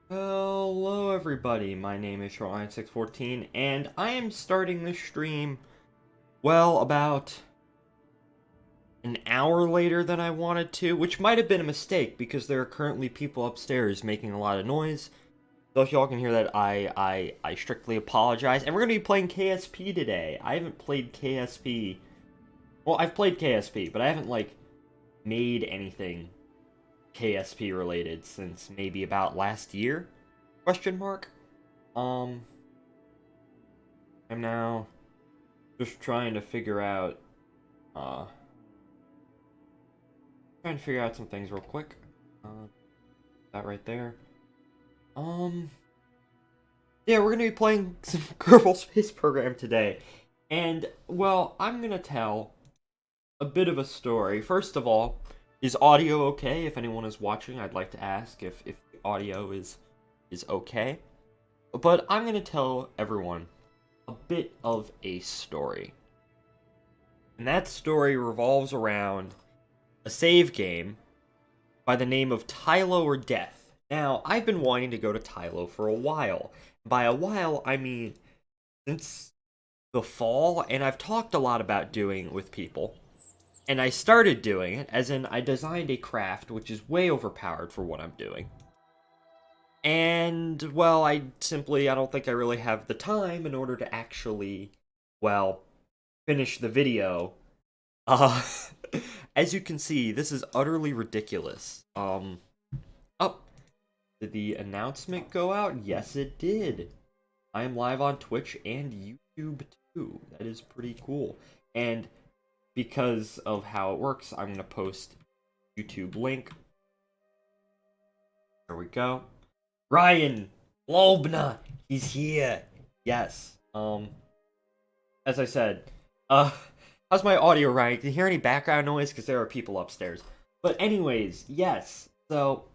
Hello everybody, my name is Shoreline614, and I am starting this stream, well, about an hour later than I wanted to, which might have been a mistake, because there are currently people upstairs making a lot of noise. So if y'all can hear that, I strictly apologize. And we're going to be playing KSP today. I haven't played KSP, well, I've played KSP, but I haven't, made anything KSP related since maybe about last year? Question mark? Um, I'm now just uh, trying to figure out some things real quick. That right there. Um, yeah, we're gonna be playing some Kerbal Space Program today. And, well, I'm gonna tell a bit of a story. First of all, is audio okay? If anyone is watching, I'd like to ask if the audio is okay. But I'm gonna tell everyone a bit of a story. And that story revolves around a save game by the name of Tylo or Death. Now, I've been wanting to go to Tylo for a while. By a while, I mean since the fall, and I've talked a lot about doing it with people. And I started doing it, as in I designed a craft which is way overpowered for what I'm doing. And, well, I don't think I really have the time in order to actually, well, finish the video. Uh, as you can see, this is utterly ridiculous. Oh, did the announcement go out? Yes, it did. I am live on Twitch and YouTube too. That is pretty cool. And because of how it works, I'm gonna post YouTube link. There we go. Ryan Lobna, he's here. Yes. As I said, uh, how's my audio, Ryan? Can you hear any background noise? Because there are people upstairs. But anyways, yes. So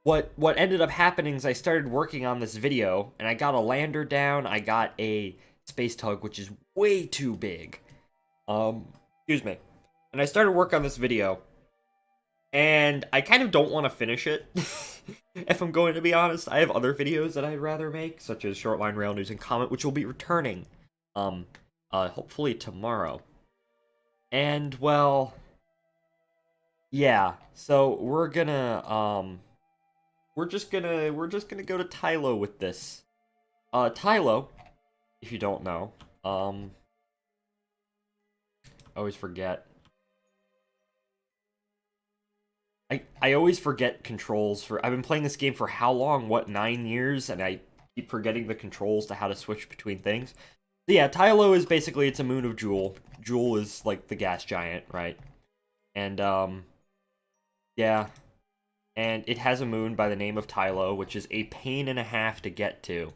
what ended up happening is I started working on this video, and I got a lander down. I got a space tug, which is way too big. Excuse me. And I started work on this video, and I kind of don't want to finish it. If I'm going to be honest, I have other videos that I'd rather make, such as Shortline Rail News and Comment, which will be returning, um, hopefully tomorrow. And well, yeah. So we're just gonna go to Tylo with this. Tylo, if you don't know, I always forget. I always forget controls for. I've been playing this game for how long? What, 9 years? And I keep forgetting the controls to how to switch between things. So yeah, Tylo is basically it's a moon of Jewel. Jewel is like the gas giant, right? And yeah, and it has a moon by the name of Tylo, which is a pain and a half to get to.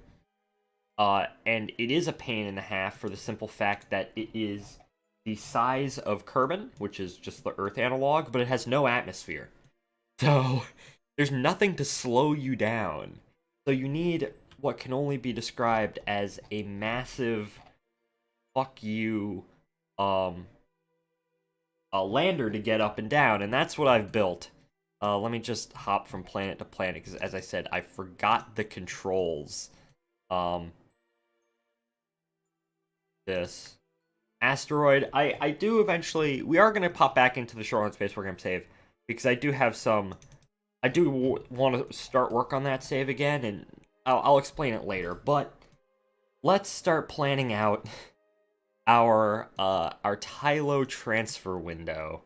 And it is a pain and a half for the simple fact that it is the size of Kerbin, which is just the Earth analog, but it has no atmosphere. So there's nothing to slow you down. So you need what can only be described as a massive fuck you um a lander to get up and down, and that's what I've built. Let me just hop from planet to planet because, as I said, I forgot the controls. Um, this asteroid, I do eventually. We are gonna pop back into the Shoreline Space Program save because I do have some. I do want to start work on that save again, and I'll explain it later. But let's start planning out our Tylo transfer window.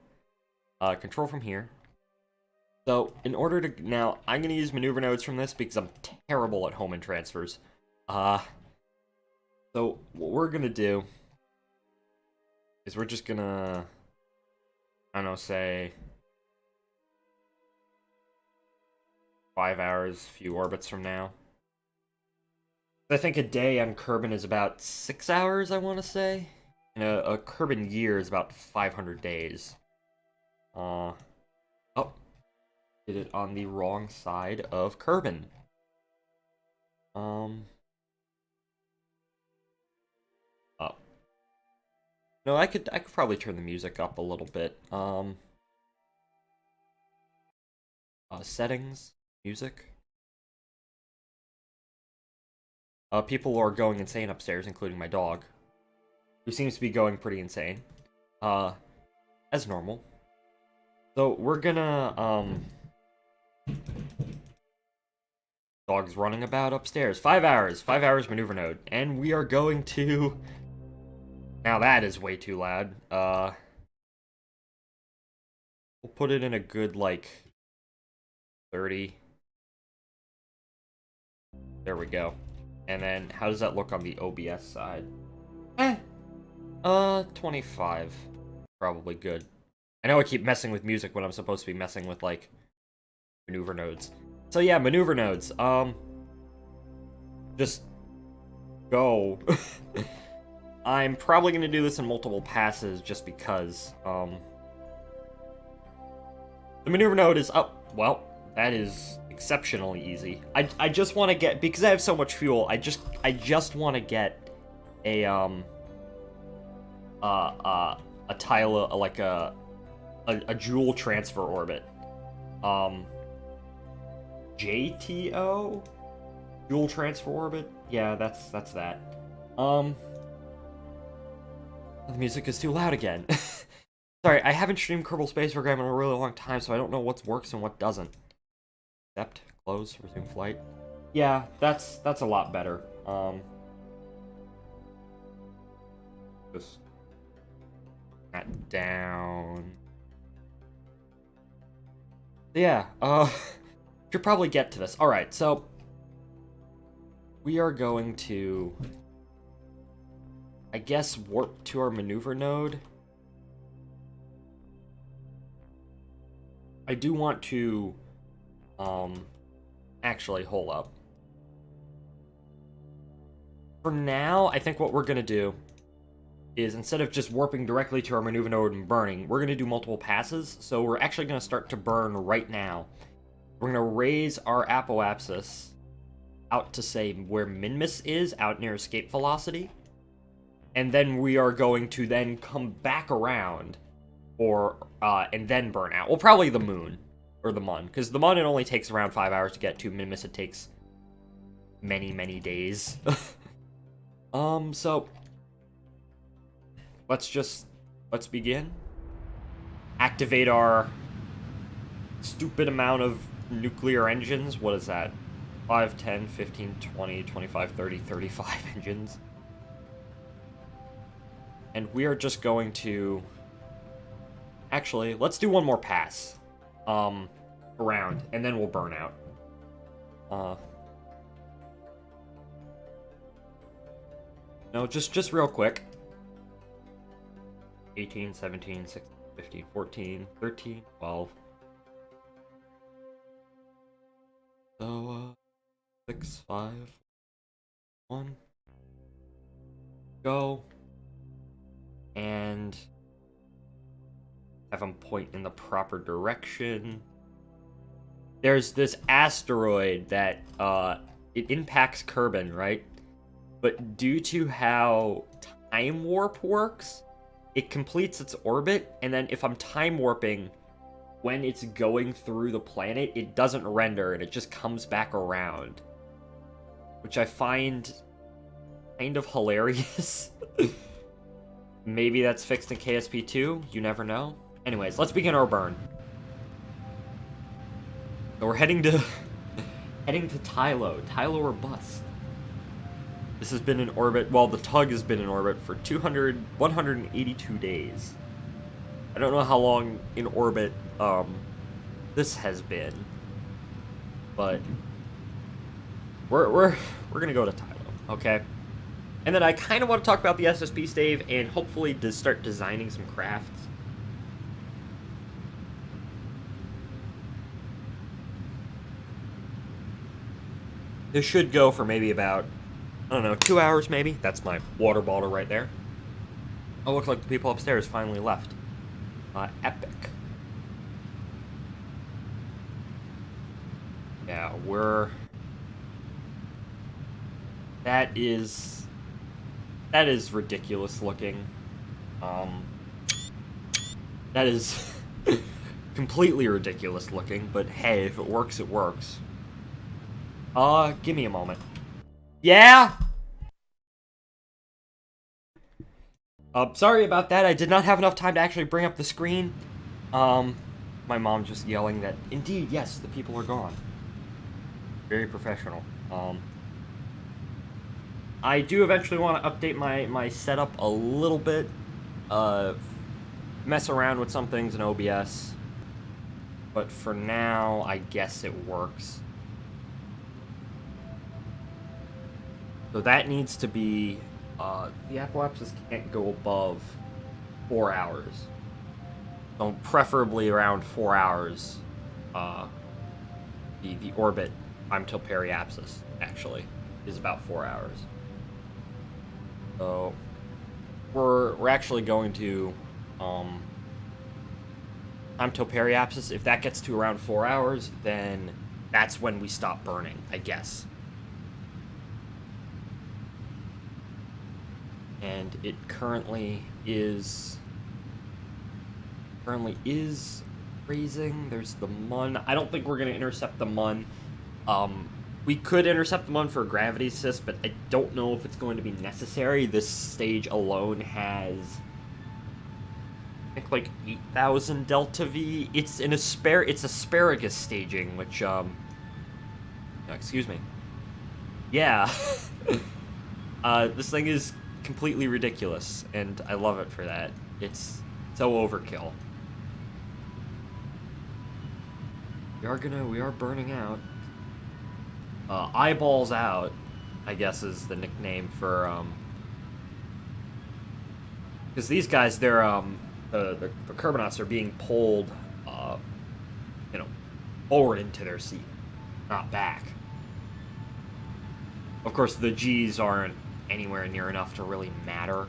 Control from here. So in order to now, I'm gonna use maneuver nodes from this because I'm terrible at home and transfers. Uh, so what we're gonna do is we're just gonna, I don't know, say 5 hours, few orbits from now. I think a day on Kerbin is about 6 hours, I want to say. And a Kerbin year is about 500 days. Oh, did it on the wrong side of Kerbin. Um, oh. No, I could probably turn the music up a little bit. Settings, music. People are going insane upstairs, including my dog, who seems to be going pretty insane. As normal. So we're gonna, dog's running about upstairs. 5 hours. 5 hours maneuver node. And we are going to... Now that is way too loud. We'll put it in a good, like, 30. There we go. And then, how does that look on the OBS side? 25. Probably good. I know I keep messing with music when I'm supposed to be messing with, like, maneuver nodes. So yeah, maneuver nodes. Just go. I'm probably gonna do this in multiple passes just because, the maneuver node is up. Well, that is exceptionally easy. I just want to get, because I have so much fuel, I just want to get a Tylo, like a Joule transfer orbit. JTO? Joule transfer orbit? Yeah, that's that. The music is too loud again. Sorry, I haven't streamed Kerbal Space Program in a really long time, so I don't know what works and what doesn't. Accept, close, resume flight. Yeah, that's a lot better. Just that down. Yeah, should probably get to this. Alright, so we are going to, I guess, warp to our maneuver node. I do want to, actually, hold up. For now, I think what we're going to do is, instead of just warping directly to our maneuver node and burning, we're going to do multiple passes. So we're actually going to start to burn right now. We're going to raise our apoapsis out to, say, where Minmus is, out near escape velocity. And then we are going to then come back around, and then burn out. Well, probably the moon, or the Mun, because the Mun, it only takes around 5 hours to get to. Minmus, it takes many, many days. So let's begin. Activate our stupid amount of nuclear engines. What is that? 5, 10, 15, 20, 25, 30, 35 engines. And we are just going to... Actually, let's do one more pass. Around, and then we'll burn out. No, just real quick. 18, 17, 16, 15, 14, 13, 12. So, 6, 5, 1. Go. And have them point in the proper direction. There's this asteroid that, it impacts Kerbin, right? But due to how time warp works, it completes its orbit, and then if I'm time warping, when it's going through the planet, it doesn't render, and it just comes back around. Which I find kind of hilarious. Maybe that's fixed in KSP2, you never know. Anyways, let's begin our burn. So we're heading to Tylo. Tylo or bust. This has been in orbit, well, the tug has been in orbit for 182 days. I don't know how long in orbit, this has been, but we're gonna go to Tylo, okay? And then I kind of want to talk about the SSP stave and hopefully to start designing some crafts. This should go for maybe about, I don't know, 2 hours maybe. That's my water bottle right there. Oh, looks like the people upstairs finally left. Epic. Yeah, that is ridiculous looking. That is completely ridiculous looking, but hey, if it works, it works. Give me a moment. Yeah? Sorry about that. I did not have enough time to actually bring up the screen. Um, my mom just yelling that, indeed, yes, the people are gone. Very professional. I do eventually want to update my setup a little bit. Mess around with some things in OBS. But for now, I guess it works. So that needs to be, the apoapsis can't go above 4 hours. So preferably around 4 hours, the orbit time till periapsis, actually, is about 4 hours. So we're actually going to, time till periapsis, if that gets to around 4 hours, then that's when we stop burning, I guess. And it currently is raising. There's the Mun. I don't think we're going to intercept the Mun. We could intercept the Mun for a gravity assist, but I don't know if it's going to be necessary. This stage alone has, I think, like 8,000 delta V. It's asparagus staging, which excuse me. Yeah. This thing is completely ridiculous, and I love it for that. It's so overkill. We are burning out. Eyeballs out, I guess, is the nickname for, because these guys, they're, the Kerbonauts are being pulled, forward into their seat, not back. Of course, the G's aren't anywhere near enough to really matter.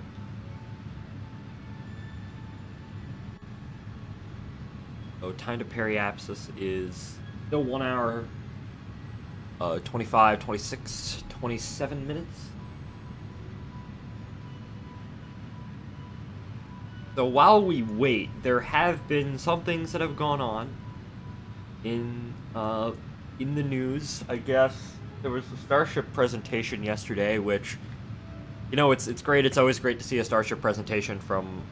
So time to periapsis is still 1 hour, 25, 26, 27 minutes. So while we wait, there have been some things that have gone on in the news, I guess. There was a Starship presentation yesterday, which, it's great. It's always great to see a Starship presentation from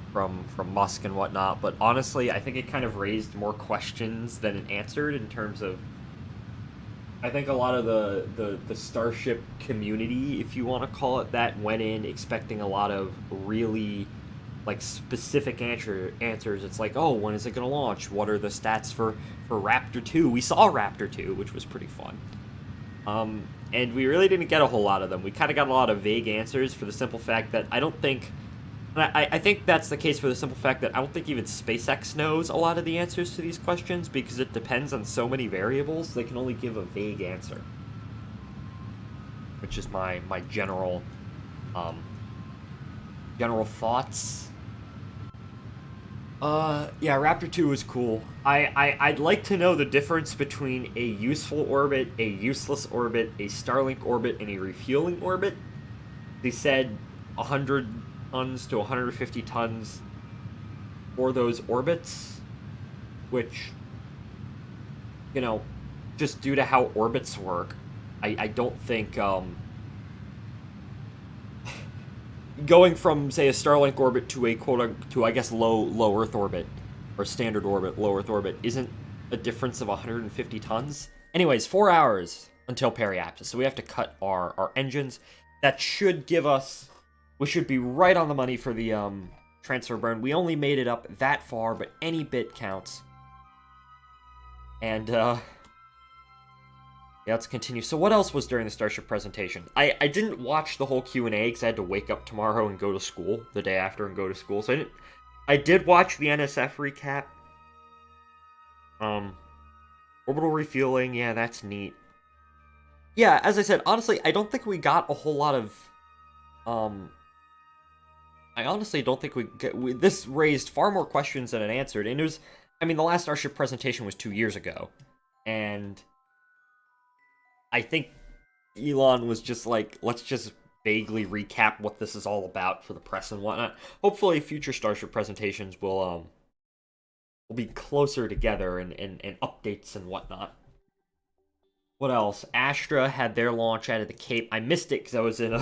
Musk and whatnot. But honestly, I think it kind of raised more questions than it answered in terms of, I think a lot of the Starship community, if you want to call it that, went in expecting a lot of really, like, specific answers. It's like, oh, when is it going to launch? What are the stats for Raptor 2? We saw Raptor 2, which was pretty fun. And we really didn't get a whole lot of them. We kind of got a lot of vague answers for the simple fact that I don't think... I think that's the case for the simple fact that I don't think even SpaceX knows a lot of the answers to these questions, because it depends on so many variables, they can only give a vague answer. Which is my general, general thoughts. Yeah, Raptor 2 was cool. I'd like to know the difference between a useful orbit, a useless orbit, a Starlink orbit, and a refueling orbit. They said 100 tons to 150 tons for those orbits, which, just due to how orbits work, I don't think, going from, say, a Starlink orbit to a I guess low Earth orbit, or standard orbit, low Earth orbit, isn't a difference of 150 tons. Anyways, 4 hours until periapsis, so we have to cut our engines. That should give us, we should be right on the money for the transfer burn. We only made it up that far, but any bit counts. And yeah, let's continue. So what else was during the Starship presentation? I didn't watch the whole Q&A because I had to wake up tomorrow and go to school, the day after and go to school. So I did watch the NSF recap. Orbital refueling, yeah, that's neat. Yeah, as I said, honestly, I don't think we got a whole lot of, I honestly don't think this raised far more questions than it answered. And it was, the last Starship presentation was 2 years ago. And I think Elon was just like, let's just vaguely recap what this is all about for the press and whatnot. Hopefully future Starship presentations will be closer together and updates and whatnot. What else? Astra had their launch out of the Cape. I missed it because I was in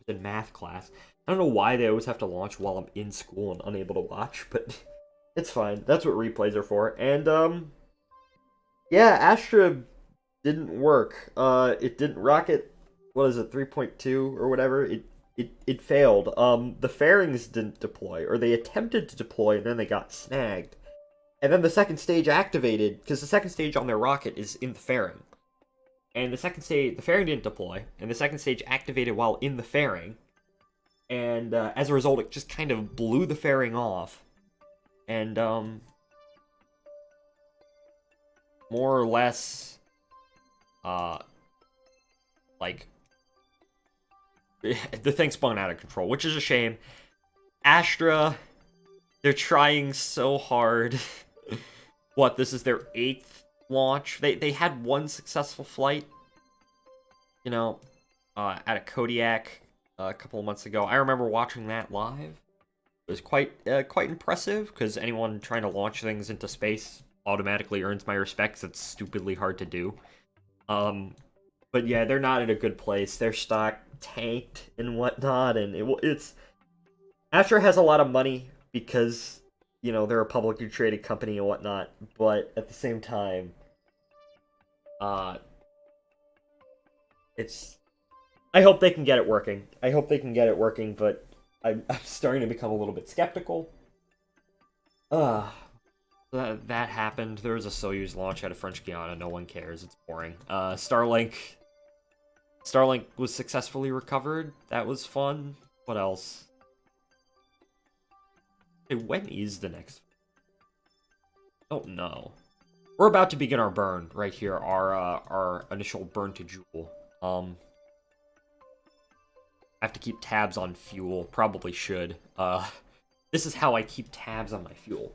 math class. I don't know why they always have to launch while I'm in school and unable to watch, but it's fine. That's what replays are for. And yeah, Astra didn't work. It didn't rocket. What is it, 3.2 or whatever? It failed. The fairings didn't deploy, or they attempted to deploy and then they got snagged. And then the second stage activated because the second stage on their rocket is in the fairing. And the second stage, the fairing didn't deploy, and the second stage activated while in the fairing. And as a result, it just kind of blew the fairing off. And more or less, like, the thing spun out of control, which is a shame. Astra, they're trying so hard. What, this is their 8th launch? They had one successful flight, you know, at a Kodiak a couple of months ago. I remember watching that live. It was quite impressive, because anyone trying to launch things into space automatically earns my respect, 'cause it's stupidly hard to do. But yeah, they're not in a good place. Their stock tanked and whatnot, and it's... Astra has a lot of money because, you know, they're a publicly traded company and whatnot, but at the same time, it's... I hope they can get it working. I hope they can get it working, but I'm starting to become a little bit skeptical. That happened. There was a Soyuz launch out of French Guiana. No one cares. It's boring. Starlink was successfully recovered. That was fun. What else? Hey, when is the next? Oh no. We're about to begin our burn right here. Our initial burn to Joule. I have to keep tabs on fuel. Probably should. This is how I keep tabs on my fuel.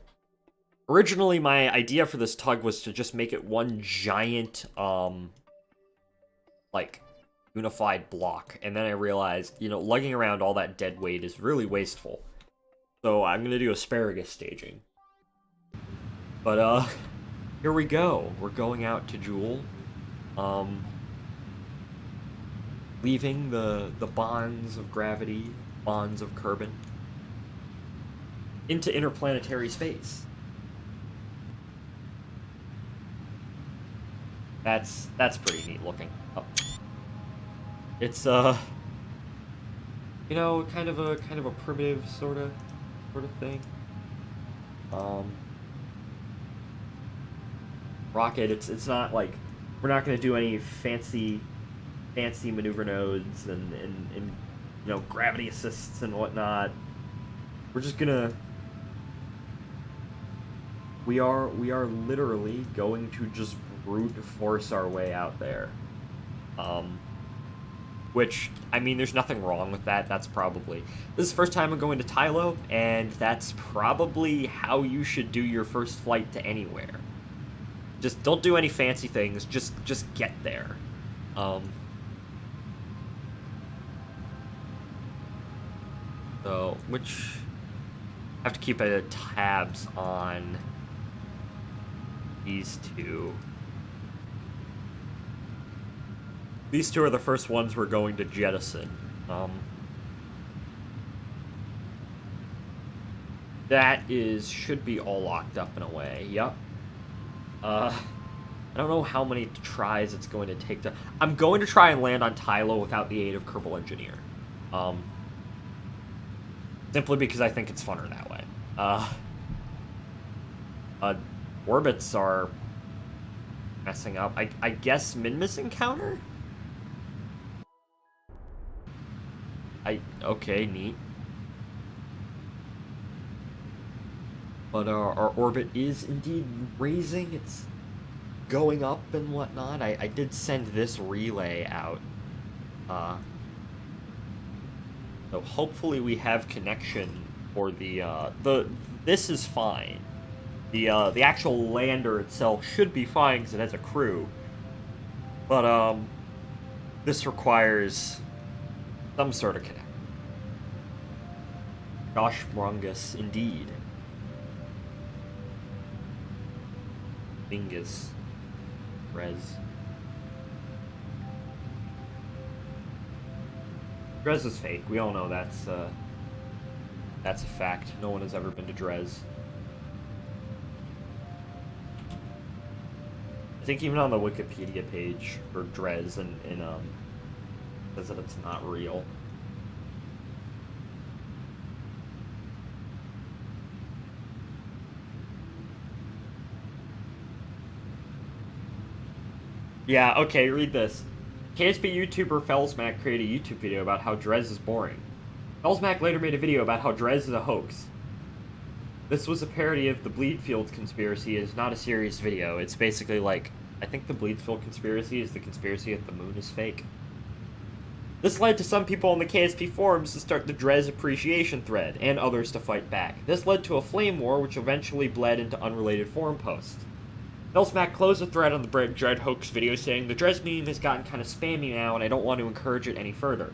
Originally, my idea for this tug was to just make it one giant, like, unified block. And then I realized, you know, lugging around all that dead weight is really wasteful. So I'm gonna do asparagus staging. But, here we go. We're going out to Joule. Leaving the bonds of gravity, bonds of Kerbin, into interplanetary space. That's pretty neat looking. Oh. It's you know, kind of a primitive sort of thing. Rocket. It's not like we're not gonna do any fancy maneuver nodes and you know, gravity assists and whatnot. We're just gonna... We are literally going to just brute force our way out there. Which, I mean, there's nothing wrong with that. That's probably... This is the first time I'm going to Tylo, and that's probably how you should do your first flight to anywhere. Just don't do any fancy things, just get there. So, which... I have to keep tabs on these two. These two are the first ones we're going to jettison. That should be all locked up in a way. Yep. I don't know how many tries it's going to take to... I'm going to try and land on Tylo without the aid of Kerbal Engineer. Simply because I think it's funner that way. Orbits are messing up. I guess min-miss encounter? Okay, neat. But our orbit is indeed raising. It's going up and whatnot. I did send this relay out. So hopefully we have connection for this is fine. The actual lander itself should be fine because it has a crew. But this requires some sort of connection. Gosh Brongus, indeed. Bingus. Rez. Rez is fake. We all know that's That's a fact. No one has ever been to Dres. I think even on the Wikipedia page for Dres and says that it's not real. Yeah, okay, read this. KSP YouTuber Felsmac created a YouTube video about how Dres is boring. Felsmac later made a video about how Dres is a hoax. This was a parody of the Bleedfield conspiracy. It's not a serious video. It's basically like, I think the Bleedfield conspiracy is the conspiracy that the moon is fake. This led to some people on the KSP forums to start the Dres appreciation thread, and others to fight back. This led to a flame war, which eventually bled into unrelated forum posts. Felsmac closed the thread on the Dread hoax video saying, "The Dres meme has gotten kind of spammy now, and I don't want to encourage it any further."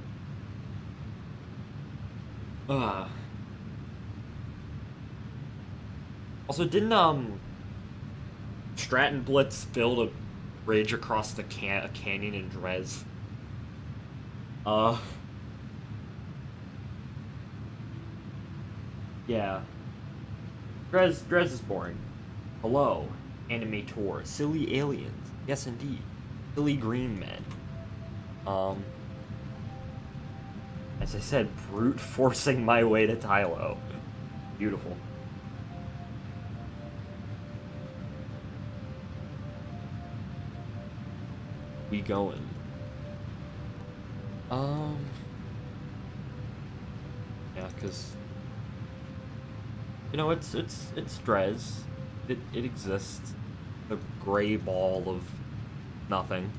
Also, didn't Stratton Blitz build a bridge across a canyon in Dres? Yeah. Dres is boring. Hello, Animator, silly aliens. Yes, indeed. Silly green men. As I said, brute forcing my way to Tylo. Beautiful. We going. Yeah, cause you know it's Dres. It exists. The gray ball of nothing.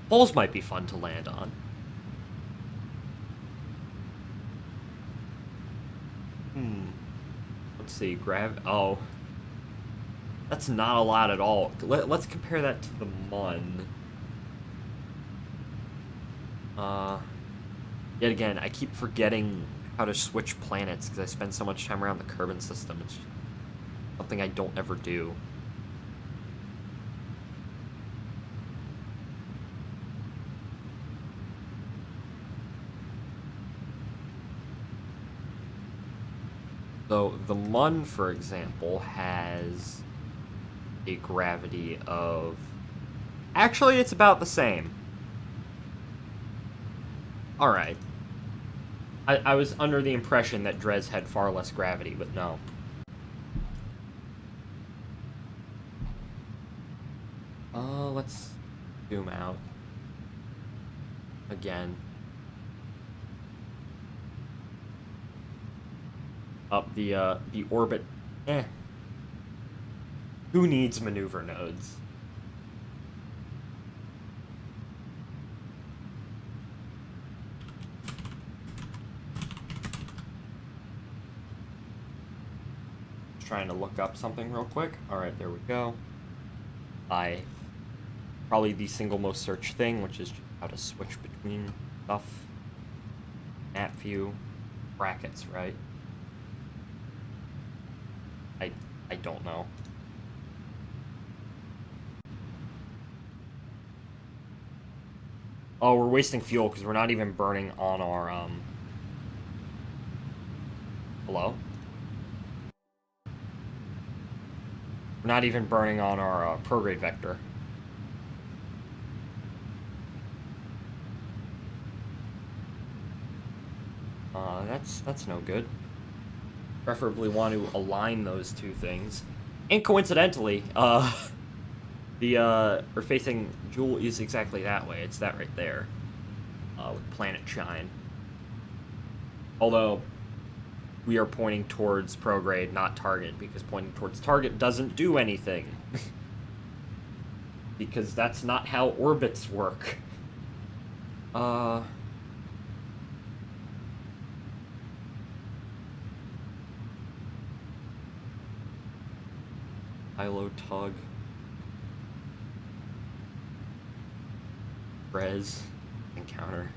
Holes might be fun to land on. Let's see, oh. That's not a lot at all. Let's compare that to the Mun. Yet again, I keep forgetting how to switch planets because I spend so much time around the Kerbal system. It's something I don't ever do. So, the Mun, for example, has a gravity of... Actually, it's about the same. Alright. I was under the impression that Dres had far less gravity, but no. Let's zoom out. Again. Up the orbit. Who needs maneuver nodes? Trying to look up something real quick. Alright, there we go. Probably the single most searched thing, which is how to switch between stuff. Map view. Brackets, right? I don't know. Oh, we're wasting fuel because we're not even burning on our, Hello? We're not even burning on our, prograde vector. That's no good. Preferably want to align those two things. And coincidentally, we're facing Joule is exactly that way. It's that right there. With Planet Shine. Although, we are pointing towards prograde, not target, because pointing towards target doesn't do anything. Because that's not how orbits work. Tylo Tug. Res. Encounter.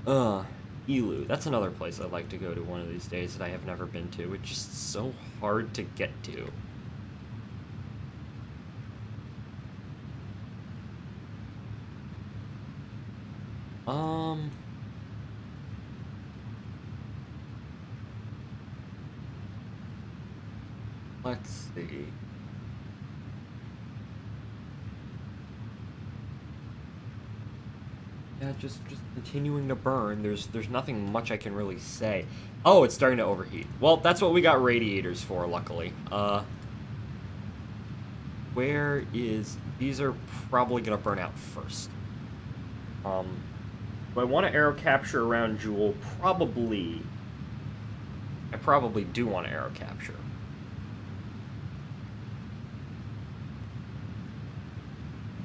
Elu. That's another place I'd like to go to one of these days that I have never been to. It's just so hard to get to. Let's see. Yeah, just continuing to burn. There's nothing much I can really say. Oh, it's starting to overheat. Well, that's what we got radiators for, luckily. Where is... These are probably gonna burn out first. Do I want to arrow capture around Jewel? Probably. I probably do want to arrow capture.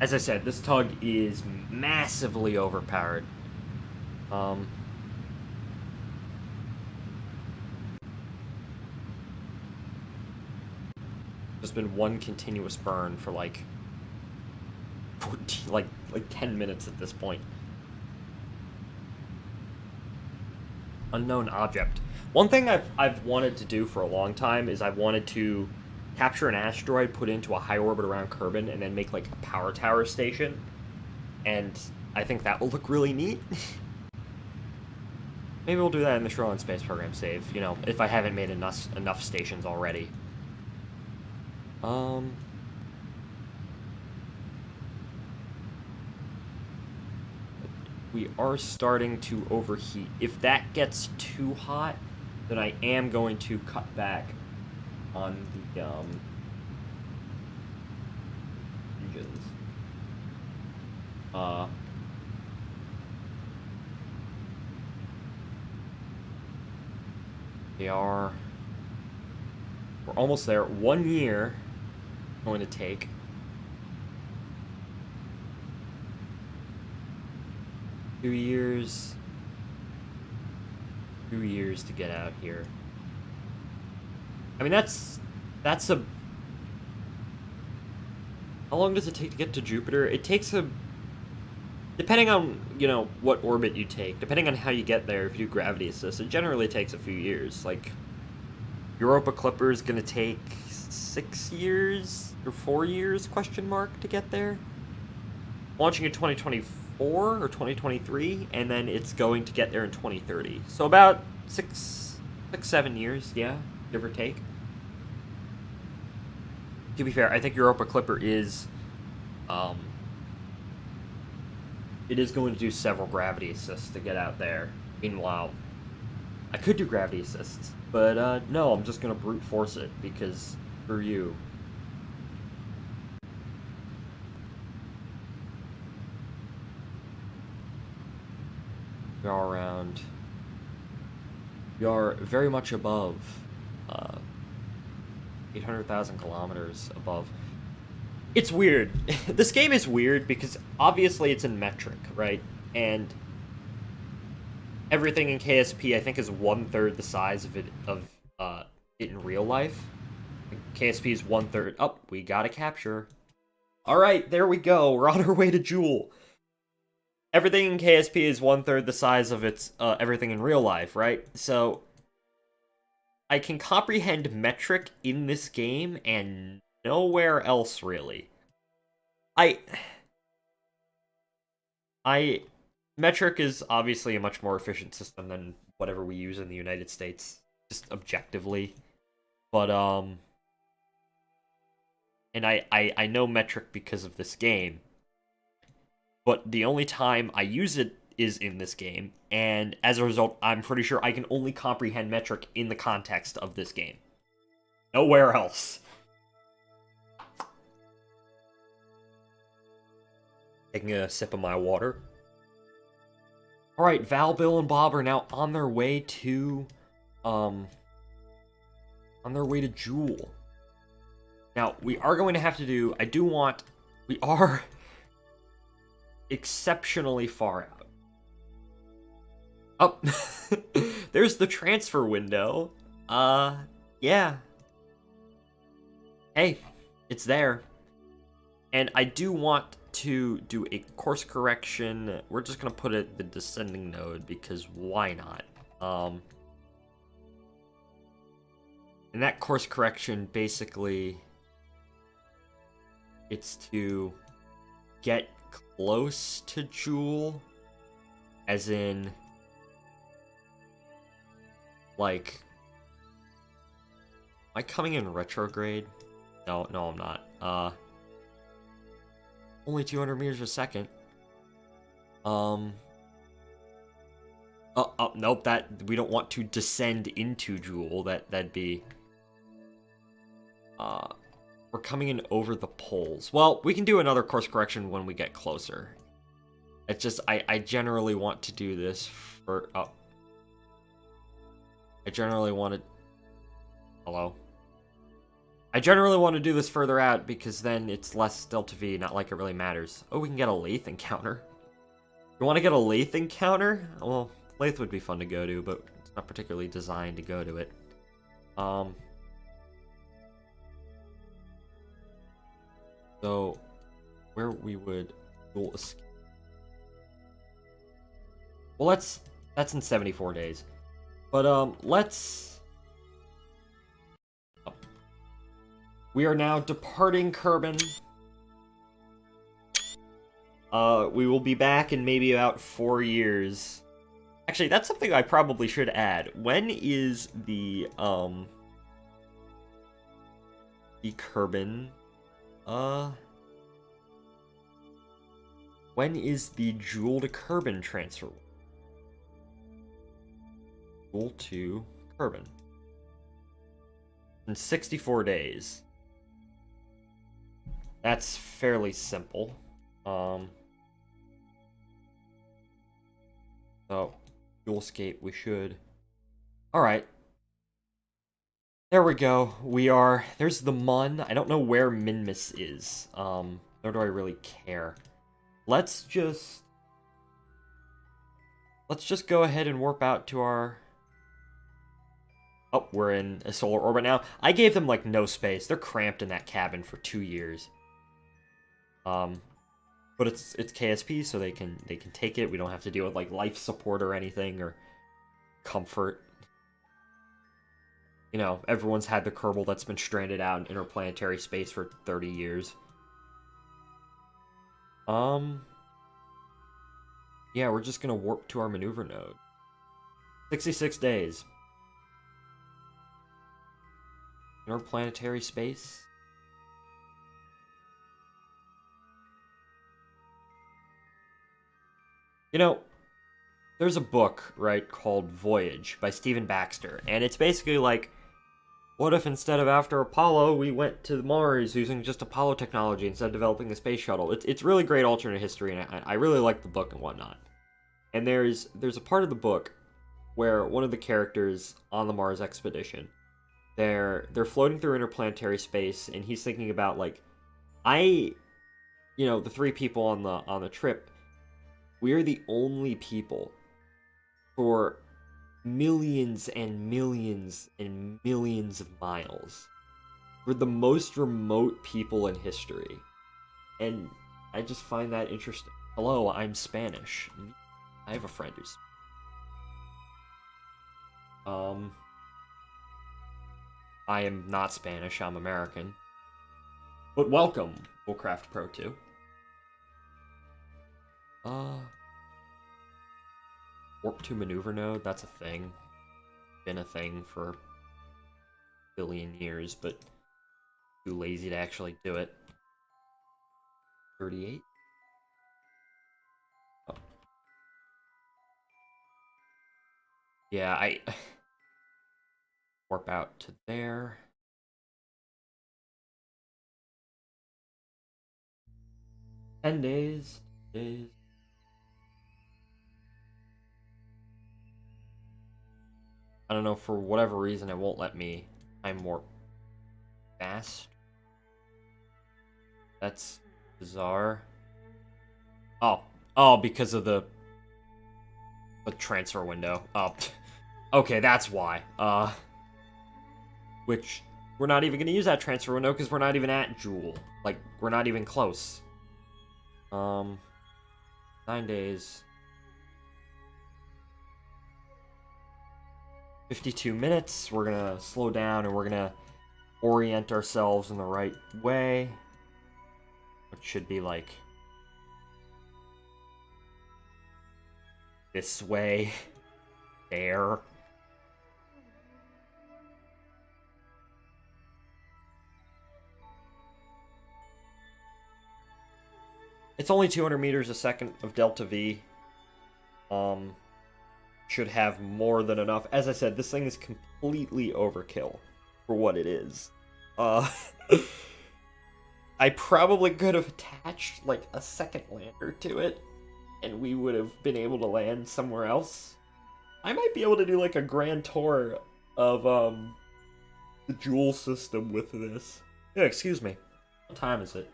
As I said, this tug is massively overpowered. There's been one continuous burn for like 14, like 10 minutes at this point. Unknown object. One thing I've wanted to do for a long time is I've wanted to capture an asteroid, put it into a high orbit around Kerbin, and then make like a power tower station. And I think that will look really neat. Maybe we'll do that in the Kerbal Space Program save, you know, if I haven't made enough stations already. We are starting to overheat. If that gets too hot, then I am going to cut back on the engines. We're almost there. 1 year going to take. 2 years. 2 years to get out here. I mean, that's a... How long does it take to get to Jupiter? It takes a... Depending on, you know, what orbit you take, depending on how you get there, if you do gravity assist, it generally takes a few years. Like, Europa Clipper is going to take 6 years or 4 years, question mark, to get there. Launching in 2024 or 2023, and then it's going to get there in 2030. So about 7 years, yeah, give or take. To be fair, I think Europa Clipper is, it is going to do several gravity assists to get out there. Meanwhile, I could do gravity assists, but no, I'm just going to brute force it, because screw you. We are very much above, 800,000 kilometers above. It's weird. This game is weird because obviously it's in metric, right? And everything in KSP I think is 1/3 the size of it in real life. KSP is 1/3. Oh, we got a capture. All right, there we go. We're on our way to Jewel. Everything in KSP is 1/3 the size of its everything in real life, right? So I can comprehend metric in this game and nowhere else really. Metric is obviously a much more efficient system than whatever we use in the United States, just objectively. But and I know metric because of this game. But the only time I use it is in this game, and as a result, I'm pretty sure I can only comprehend metric in the context of this game. Nowhere else. Taking a sip of my water. Alright, Val, Bill, and Bob are now on their way to, Jewel. Now, we are going to have to do, we are exceptionally far out. Oh, there's the transfer window. Yeah. Hey, it's there. And I do want to do a course correction. We're just gonna put it the descending node because why not? And that course correction basically it's to get close to Jewel, as in like I coming in retrograde? No, no, I'm not. Only 200 meters a second. Nope, that we don't want to descend into Joule. That'd be we're coming in over the poles. Well, we can do another course correction when we get closer. It's just I generally want to do this for I generally want to hello. I generally want to do this further out because then it's less delta V, not like it really matters. Oh, we can get a lathe encounter. You want to get a lathe encounter? Well, lathe would be fun to go to, but it's not particularly designed to go to it. So, where we would dual escape. Well, that's in 74 days. But let's. Oh. We are now departing Kerbin. We will be back in maybe about 4 years. Actually, that's something I probably should add. When is the Kerbin? When is the Joule to Kerbin transfer? Joule to Kerbin. In 64 days. That's fairly simple. So, Joule escape, we should. Alright. There we go. We are... There's the Mun. I don't know where Minmus is. Nor do I really care. Let's just go ahead and warp out to our... Oh, we're in a solar orbit now. I gave them, like, no space. They're cramped in that cabin for 2 years. But it's KSP, so they can take it. We don't have to deal with, like, life support or anything, or comfort. You know, everyone's had the Kerbal that's been stranded out in interplanetary space for 30 years. Yeah, we're just gonna warp to our maneuver node. 66 days. Interplanetary space. You know, there's a book, right, called Voyage by Stephen Baxter, and it's basically like, what if instead of after Apollo, we went to Mars using just Apollo technology instead of developing the space shuttle? It's really great alternate history, and I really like the book and whatnot. And there's a part of the book where one of the characters on the Mars expedition, they're floating through interplanetary space, and he's thinking about, like, the 3 people on the trip, we're the only people for millions and millions and millions of miles. We're the most remote people in history. And I just find that interesting. Hello, I'm Spanish. I have a friend who's... I am not Spanish, I'm American. But welcome, Bullcraft Pro 2. Warp to maneuver node, that's a thing. Been a thing for a billion years, but too lazy to actually do it. 38? Oh. Yeah, I... warp out to there. 10 days. I don't know, for whatever reason, it won't let me time warp fast. That's bizarre. Oh, because of the transfer window. Oh, okay, that's why. Which, we're not even going to use that transfer window because we're not even at Joule. Like, we're not even close. 9 days. 52 minutes. We're gonna slow down and we're gonna orient ourselves in the right way. Which should be like this way. There. It's only 200 meters a second of delta V. Should have more than enough. As I said, this thing is completely overkill for what it is. I probably could have attached like a second lander to it, and we would have been able to land somewhere else. I might be able to do like a grand tour of the Joule system with this. Yeah, excuse me. What time is it?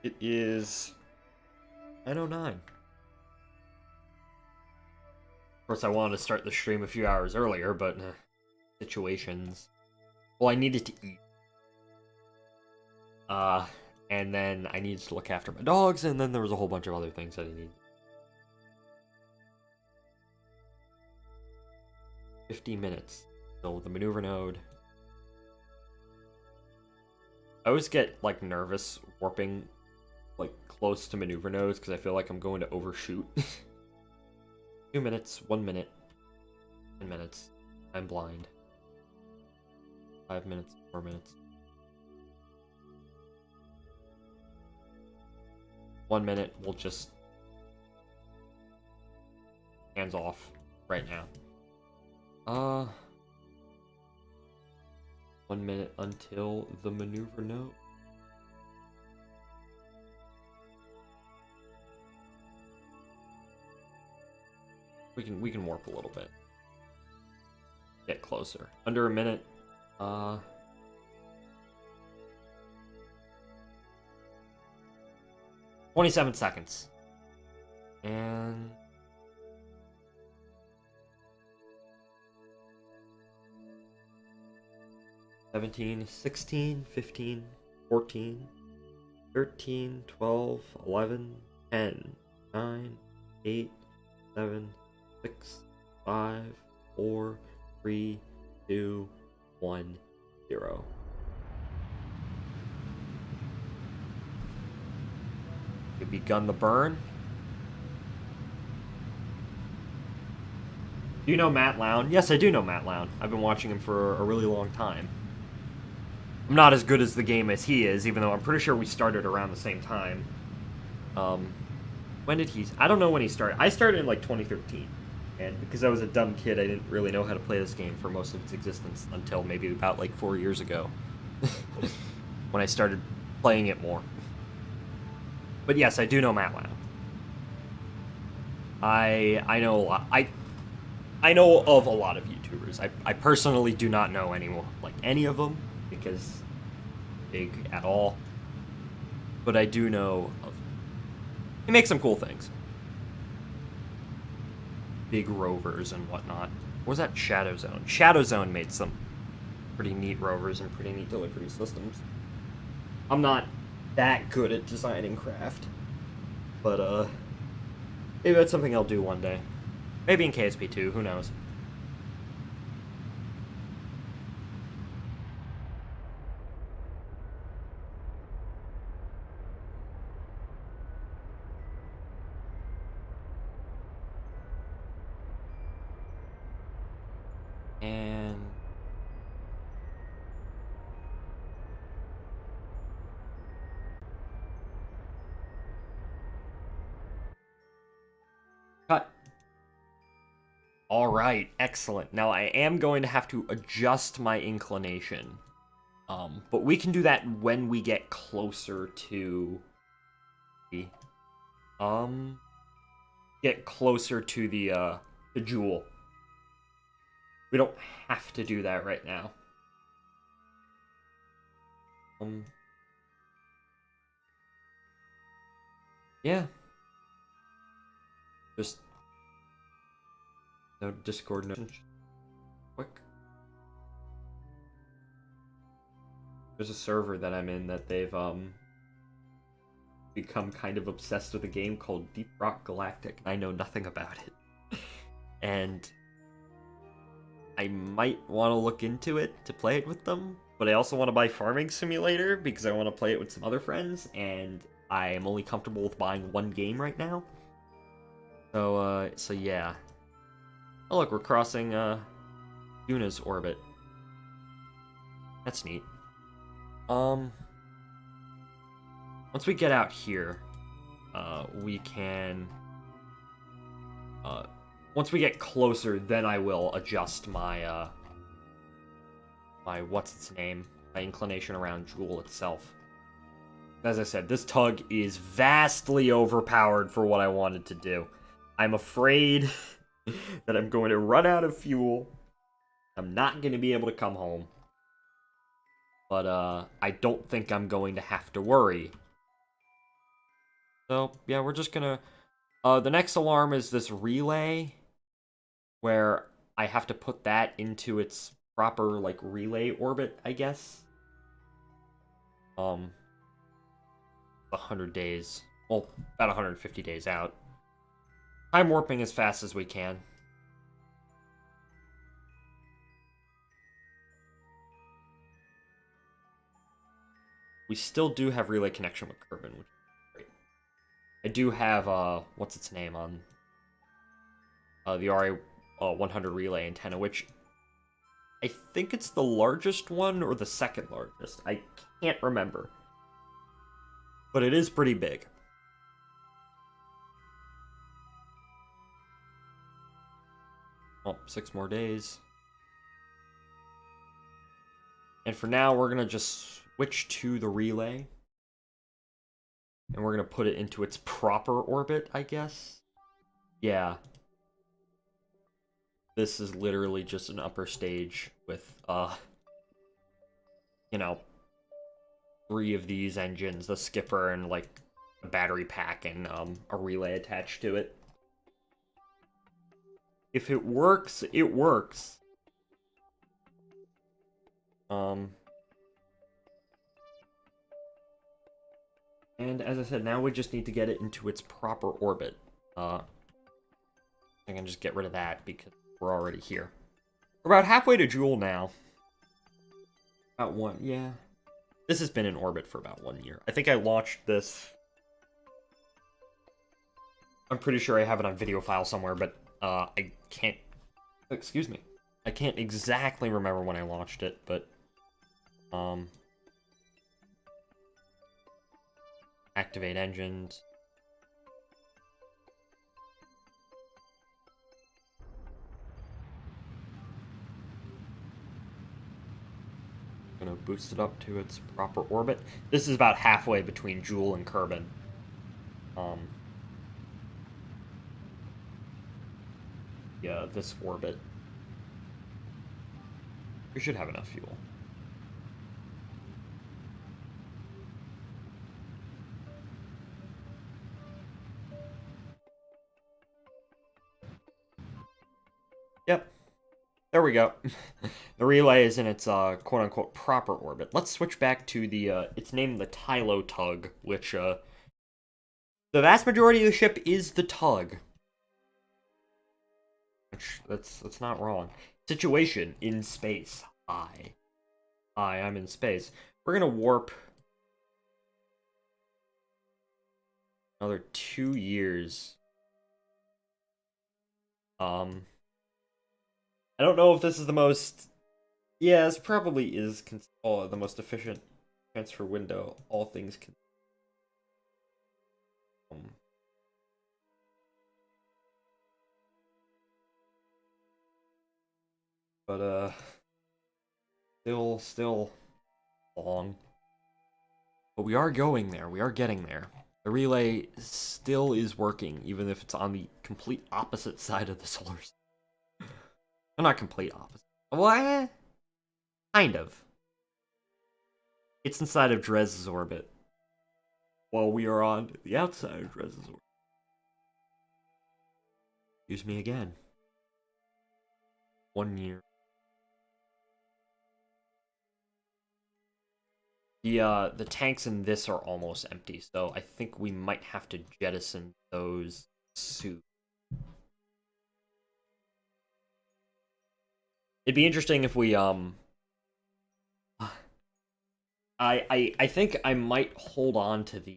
It is 9:09. Of course, I wanted to start the stream a few hours earlier, but situations. Well, I needed to eat. And then I needed to look after my dogs, and then there was a whole bunch of other things that I needed. 50 minutes. So the maneuver node. I always get like nervous warping like close to maneuver nodes because I feel like I'm going to overshoot. 2 minutes, 1 minute, 10 minutes. I'm blind. 5 minutes, 4 minutes. 1 minute, we'll just hands off right now. 1 minute until the maneuver node. We can warp a little bit. Get closer. Under a minute. 27 seconds. And 17, 16, 15, 14, 13, 12, 11, 10, 9, 8, 7, 6, 5, 4, 3, 2, 1, 0. We've begun the burn. Do you know Matt Lown? Yes, I do know Matt Lown. I've been watching him for a really long time. I'm not as good as the game as he is, even though I'm pretty sure we started around the same time. When did he... I don't know when he started. I started in, like, 2013. And because I was a dumb kid, I didn't really know how to play this game for most of its existence until maybe about, like, 4 years ago. When I started playing it more. But yes, I do know Matt Lown. I know a lot. I know of a lot of YouTubers. I personally do not know anyone, like, any of them, because big at all. But I do know of... He makes some cool things. Big rovers and whatnot. What was that? Shadow Zone. Shadow Zone made some pretty neat rovers and pretty neat delivery systems. I'm not that good at designing craft. But, maybe that's something I'll do one day. Maybe in KSP2, who knows? And... cut. Alright, excellent. Now I am going to have to adjust my inclination. But we can do that when we get closer to the... get closer to the Joule. We don't have to do that right now. Yeah. Just... no Discord notification. Quick. There's a server that I'm in that they've become kind of obsessed with a game called Deep Rock Galactic. I know nothing about it. And I might want to look into it to play it with them, but I also want to buy Farming Simulator because I want to play it with some other friends, and I am only comfortable with buying one game right now. So yeah. Oh look, we're crossing Yuna's orbit. That's neat. once we get out here, we can... once we get closer, then I will adjust my, my my inclination around Jool itself. As I said, this tug is vastly overpowered for what I wanted to do. I'm afraid that I'm going to run out of fuel. I'm not going to be able to come home. But, I don't think I'm going to have to worry. So, yeah, we're just gonna... the next alarm is this relay, where I have to put that into its proper, like, relay orbit, I guess. 100 days. Well, about 150 days out. Time warping as fast as we can. We still do have relay connection with Kerbin, which is great. I do have, what's its name on the RA-100 relay antenna, which I think it's the largest one or the second largest. I can't remember. But it is pretty big. Well, 6 more days. And for now, we're going to just switch to the relay. And we're going to put it into its proper orbit, I guess. Yeah. This is literally just an upper stage with, you know, 3 of these engines, the skipper and, like, a battery pack and, a relay attached to it. If it works, it works. And as I said, now we just need to get it into its proper orbit. I can just get rid of that because we're already here. We're about halfway to Jool now. About 1, yeah. This has been in orbit for about 1 year. I think I launched this... I'm pretty sure I have it on video file somewhere, but I can't... Excuse me. I can't exactly remember when I launched it, but... Activate engines. Gonna boost it up to its proper orbit. This is about halfway between Jool and Kerbin. Yeah, this orbit. We should have enough fuel. Yep. There we go. The relay is in its quote-unquote proper orbit. Let's switch back to the it's named the Tylo tug, which the vast majority of the ship is the tug. Which that's not wrong. Situation in space. Hi, I'm in space. We're gonna warp another 2 years. I don't know if this is the most... Yeah, this probably is the most efficient transfer window, all things considered. But, still long. But we are going there. We are getting there. The relay still is working, even if it's on the complete opposite side of the solar system. Well, not complete opposite. Well, kind of. It's inside of Drez's orbit, while we are on the outside of Drez's orbit. Excuse me again. 1 year. The tanks in this are almost empty, so I think we might have to jettison those soon. It'd be interesting if we I think I might hold on to the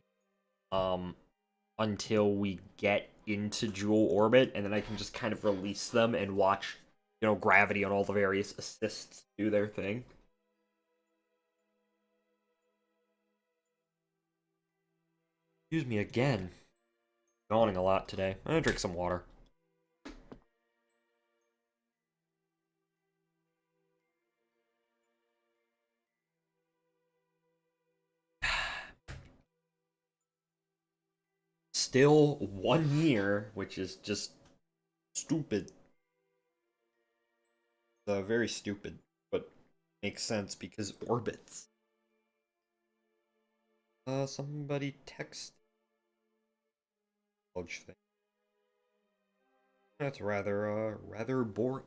until we get into Jool orbit, and then I can just kind of release them and watch, you know, gravity on all the various assists do their thing. Excuse me again. Yawning a lot today. I'm gonna drink some water. Still 1 year, which is just stupid. Very stupid, but makes sense because orbits. Somebody text college thing. That's rather boring.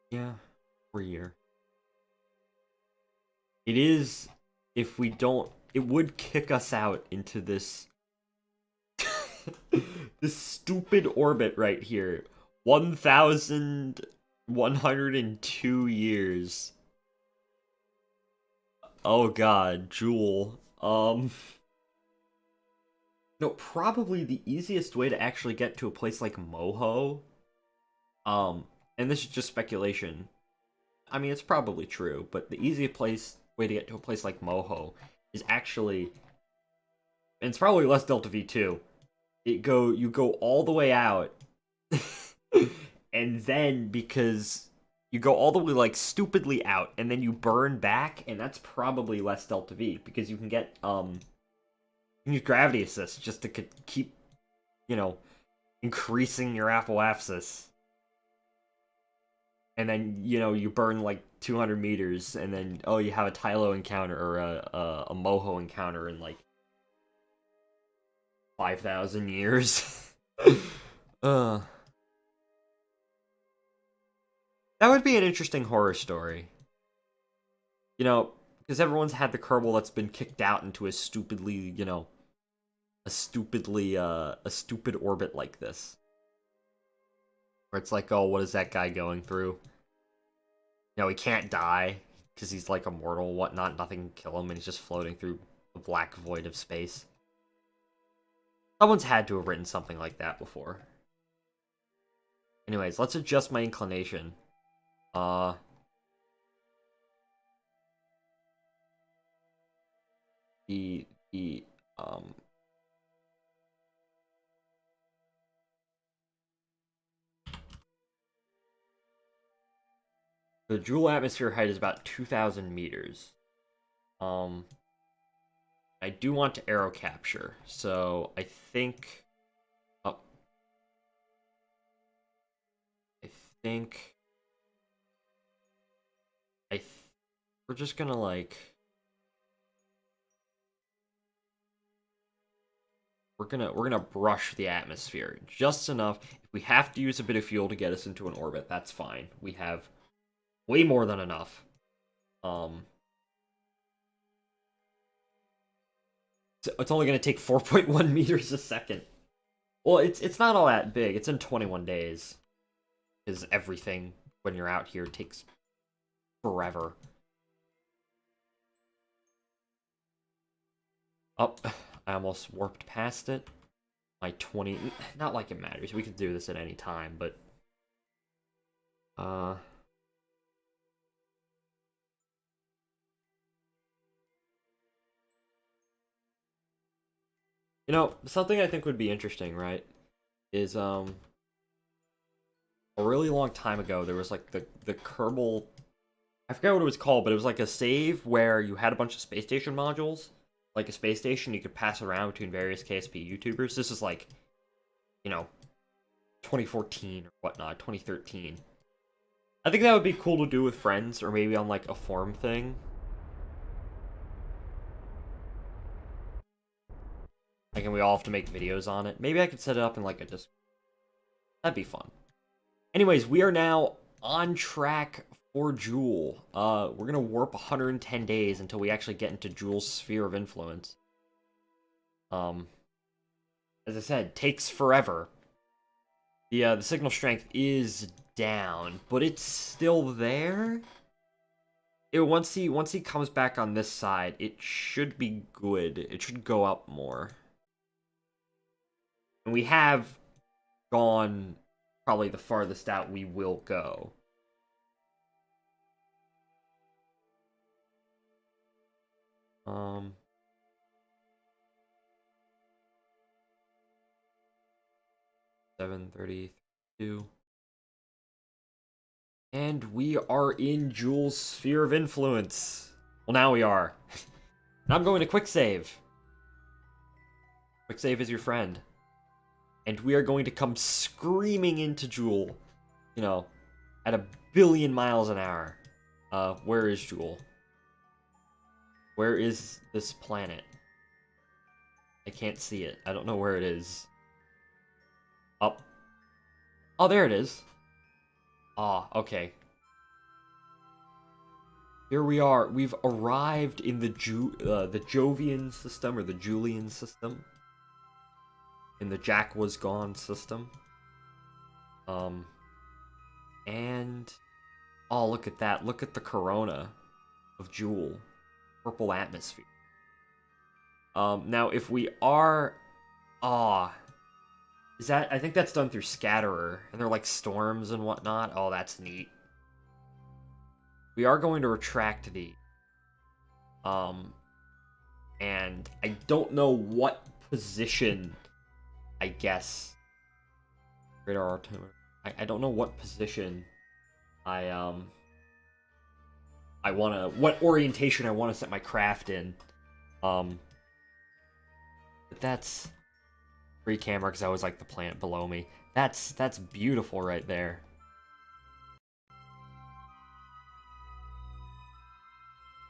Yeah, 4 year. It is, if we don't, it would kick us out into this this stupid orbit right here. 1,102 years. Oh god, Joule. No, probably the easiest way to actually get to a place like Moho, um, and this is just speculation. I mean, it's probably true, but the easiest way to get to a place like Moho is actually, and it's probably less Delta V too. You go all the way out, and then because you go all the way like stupidly out, and then you burn back, and that's probably less Delta V because you can get you can use gravity assist just to keep, you know, increasing your apoapsis. And then, you burn like 200 meters, and then, oh, you have a Tylo encounter or a Moho encounter in like 5,000 years. uh, that would be an interesting horror story. Because everyone's had the Kerbal that's been kicked out into a stupidly, a stupid orbit like this. Where it's like, oh, what is that guy going through? He can't die because he's like immortal, whatnot. Nothing can kill him, and he's just floating through the black void of space. Someone's had to have written something like that before. Anyways, let's adjust my inclination. Uh, the the um the Joule atmosphere height is about 2,000 meters. Um, I do want to aero capture, so I think. Oh, I think. We're just gonna like. We're gonna brush the atmosphere just enough. If we have to use a bit of fuel to get us into an orbit, that's fine. We have way more than enough. Um, it's only gonna take 4.1 meters a second. Well, it's not all that big. It's in 21 days. Because everything when you're out here takes forever. Oh, I almost warped past it. My 20, not like it matters. We could do this at any time, but uh something I think would be interesting, right? Is a really long time ago there was like the Kerbal, I forget what it was called, but it was like a save where you had a bunch of space station modules, like a space station you could pass around between various KSP YouTubers. This is like, you know, 2014 or whatnot, 2013. I think that would be cool to do with friends, or maybe on like a forum thing. Like, and we all have to make videos on it. Maybe I could set it up in like a Discord. That'd be fun. Anyways, we are now on track for Joule. We're gonna warp 110 days until we actually get into Joule's sphere of influence. Um, as I said, takes forever. The signal strength is down, but it's still there. Once he comes back on this side, it should be good. It should go up more. And we have gone probably the farthest out we will go. Um, 732. And we are in Jules' sphere of influence. Well, now we are. And I'm going to quick save. Quick save is your friend. And we are going to come screaming into Jewel. You know, at 1,000,000,000 miles an hour. Where is Jewel? Where is this planet? I can't see it. I don't know where it is. Up. Oh, there it is. Ah, okay. Here we are. We've arrived in the Jovian system, or the Julian system. In the Jack was gone system. And oh, look at that. Look at the corona of Jewel. Purple atmosphere. Now if we are is that, I think that's done through Scatterer, and they're like storms and whatnot. Oh, that's neat. We are going to retract the and I don't know what position, I guess. Radar altimeter. I don't know what position I wanna, what orientation I wanna set my craft in. But that's free camera because I always like the planet below me. That's beautiful right there.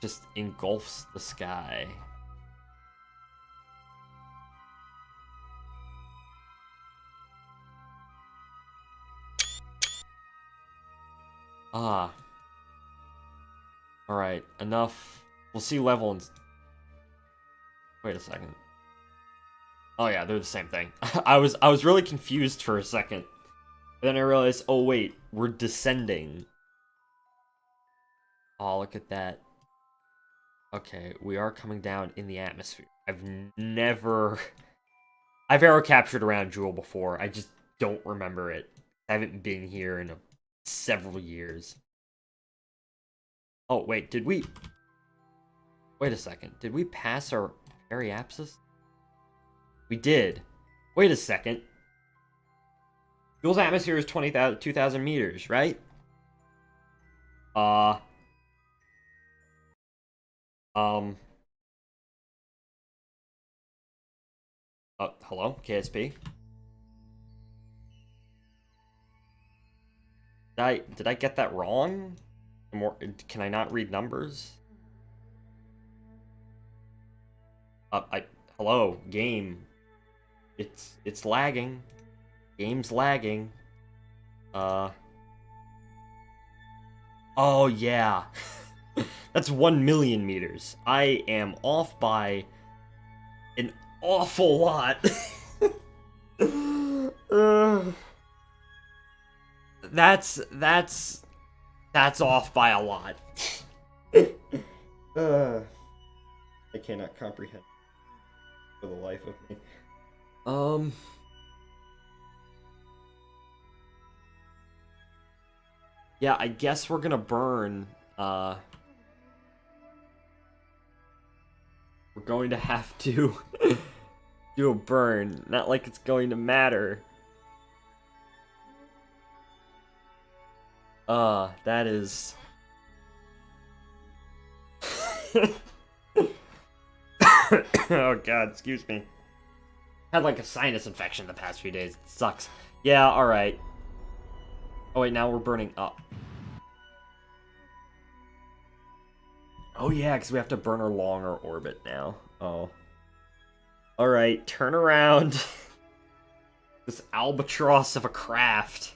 Just engulfs the sky. Ah. Alright, enough. We'll see level and... Wait a second. Oh yeah, they're the same thing. I was really confused for a second. But then I realized, oh wait, we're descending. Oh, look at that. Okay, we are coming down in the atmosphere. I've aero captured around Jewel before. I just don't remember it. I haven't been here in several years. Oh, wait, did we... Wait a second. Did we pass our periapsis? We did. Wait a second. Jewel's atmosphere is 2,000 meters, right? Hello? KSP? Did I get that wrong? Can I not read numbers? Hello, game. It's lagging. Game's lagging. Oh yeah. That's 1,000,000 meters. I am off by an awful lot. That's off by a lot. I cannot comprehend for the life of me. Yeah, I guess we're gonna burn, we're going to have to do a burn. Not like it's going to matter. That is... Oh god, excuse me. Had like a sinus infection the past few days. It sucks. Yeah, alright. Oh wait, now we're burning up. Oh yeah, because we have to burn our longer orbit now. Oh. Alright, turn around. This albatross of a craft.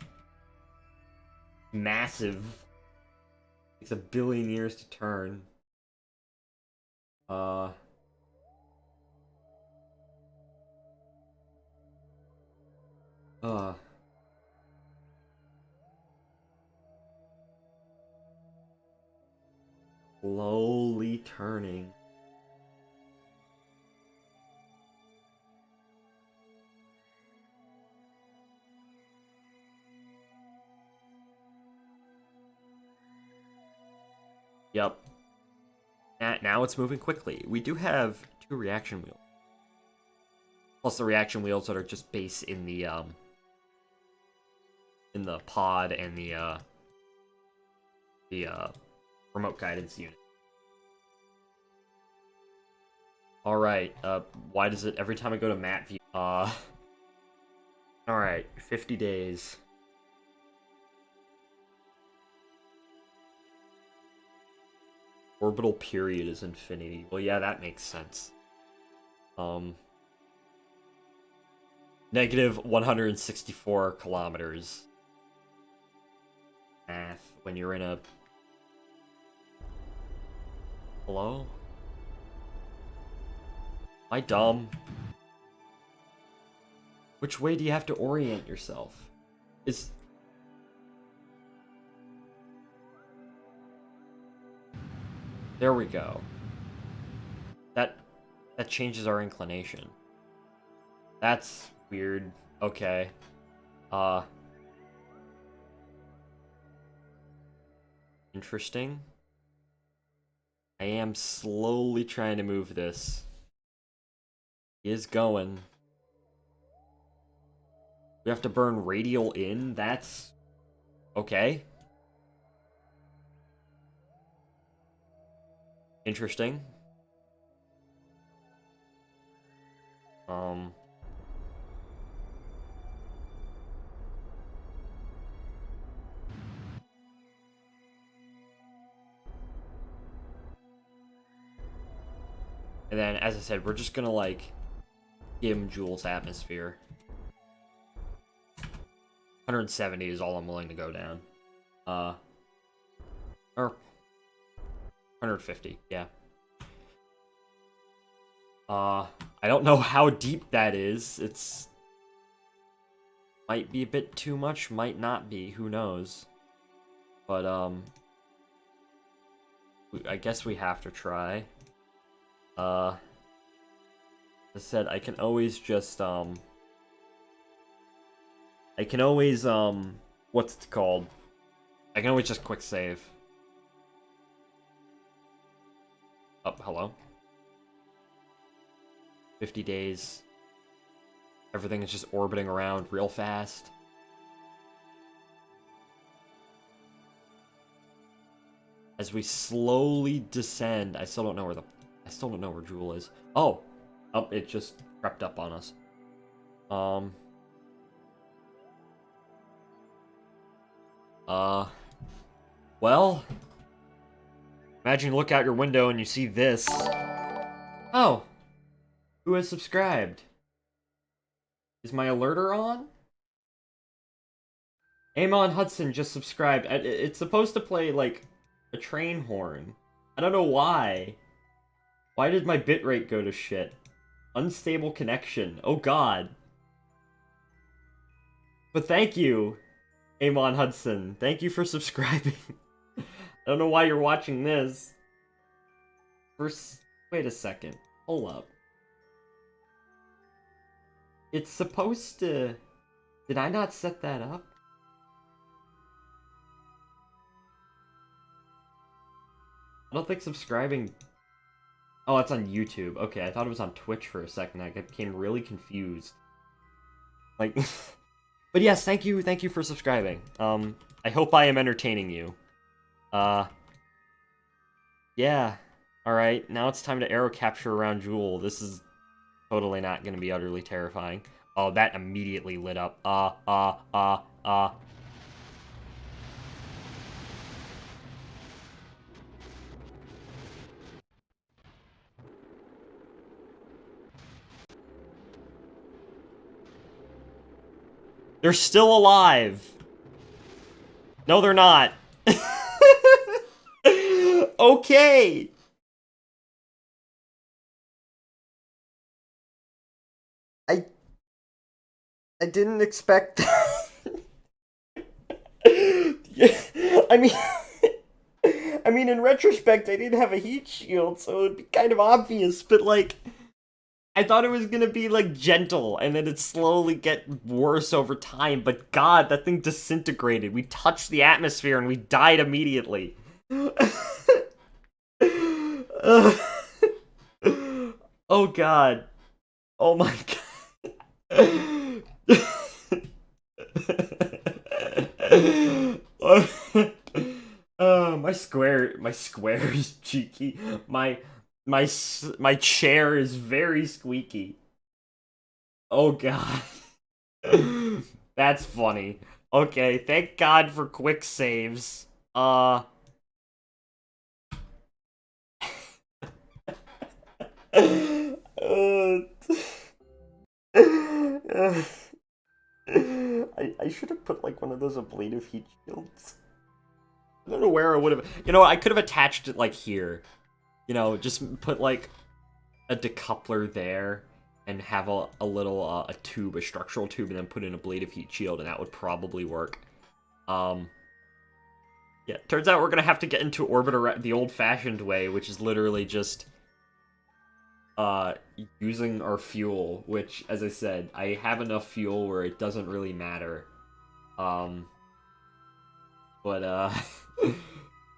Massive. Takes 1,000,000,000 years to turn. Slowly turning. Yep. now it's moving quickly. We do have 2 reaction wheels. Plus the reaction wheels that are just based in the pod and the remote guidance unit. Alright, why does it, every time I go to map view, alright, 50 days. Orbital period is infinity. Well, yeah, that makes sense. Negative 164 kilometers. Math, when you're in a... Hello? Am I dumb? Which way do you have to orient yourself? There we go. That changes our inclination. That's weird. Okay. Interesting. I am slowly trying to move this. He is going. We have to burn radial in? That's... okay. Interesting. And then, as I said, we're just gonna, like, give him Joule's atmosphere. 170 is all I'm willing to go down. Or 150, yeah. I don't know how deep that is. It's... might be a bit too much, might not be, who knows. But, I guess we have to try. As I said, I can always just, I can always, what's it called? I can always just quick save. Oh, hello? 50 days. Everything is just orbiting around real fast. As we slowly descend, I still don't know where Joule is. Oh! Oh, it just crept up on us. Well... imagine you look out your window and you see this. Oh! Who has subscribed? Is my alerter on? Amon Hudson just subscribed. It's supposed to play, like, a train horn. I don't know why. Why did my bitrate go to shit? Unstable connection. Oh god. But thank you, Amon Hudson. Thank you for subscribing. I don't know why you're watching this. Wait a second. Hold up. It's supposed to... did I not set that up? I don't think subscribing... oh, it's on YouTube. Okay, I thought it was on Twitch for a second. I became really confused. Like... but yes, thank you for subscribing. I hope I am entertaining you. Yeah. Alright, now it's time to arrow capture around Joule. This is totally not gonna be utterly terrifying. Oh, that immediately lit up. They're still alive! No, they're not. Okay! I didn't expect that. I mean, in retrospect, I didn't have a heat shield, so it'd be kind of obvious, but, like, I thought it was gonna be, like, gentle, and then it'd slowly get worse over time, but god, that thing disintegrated. We touched the atmosphere, and we died immediately. Oh god. Oh my god. My square is cheeky. My chair is very squeaky. Oh god. That's funny. Okay, thank God for quick saves. Uh, I should have put like one of those ablative heat shields. I don't know where I would have. You know, I could have attached it like here. You know, just put like a decoupler there and have a little a tube, a structural tube, and then put in a ablative heat shield, and that would probably work. Um, yeah. Turns out we're gonna have to get into orbit the old-fashioned way, which is literally just using our fuel, which, as I said, I have enough fuel where it doesn't really matter. But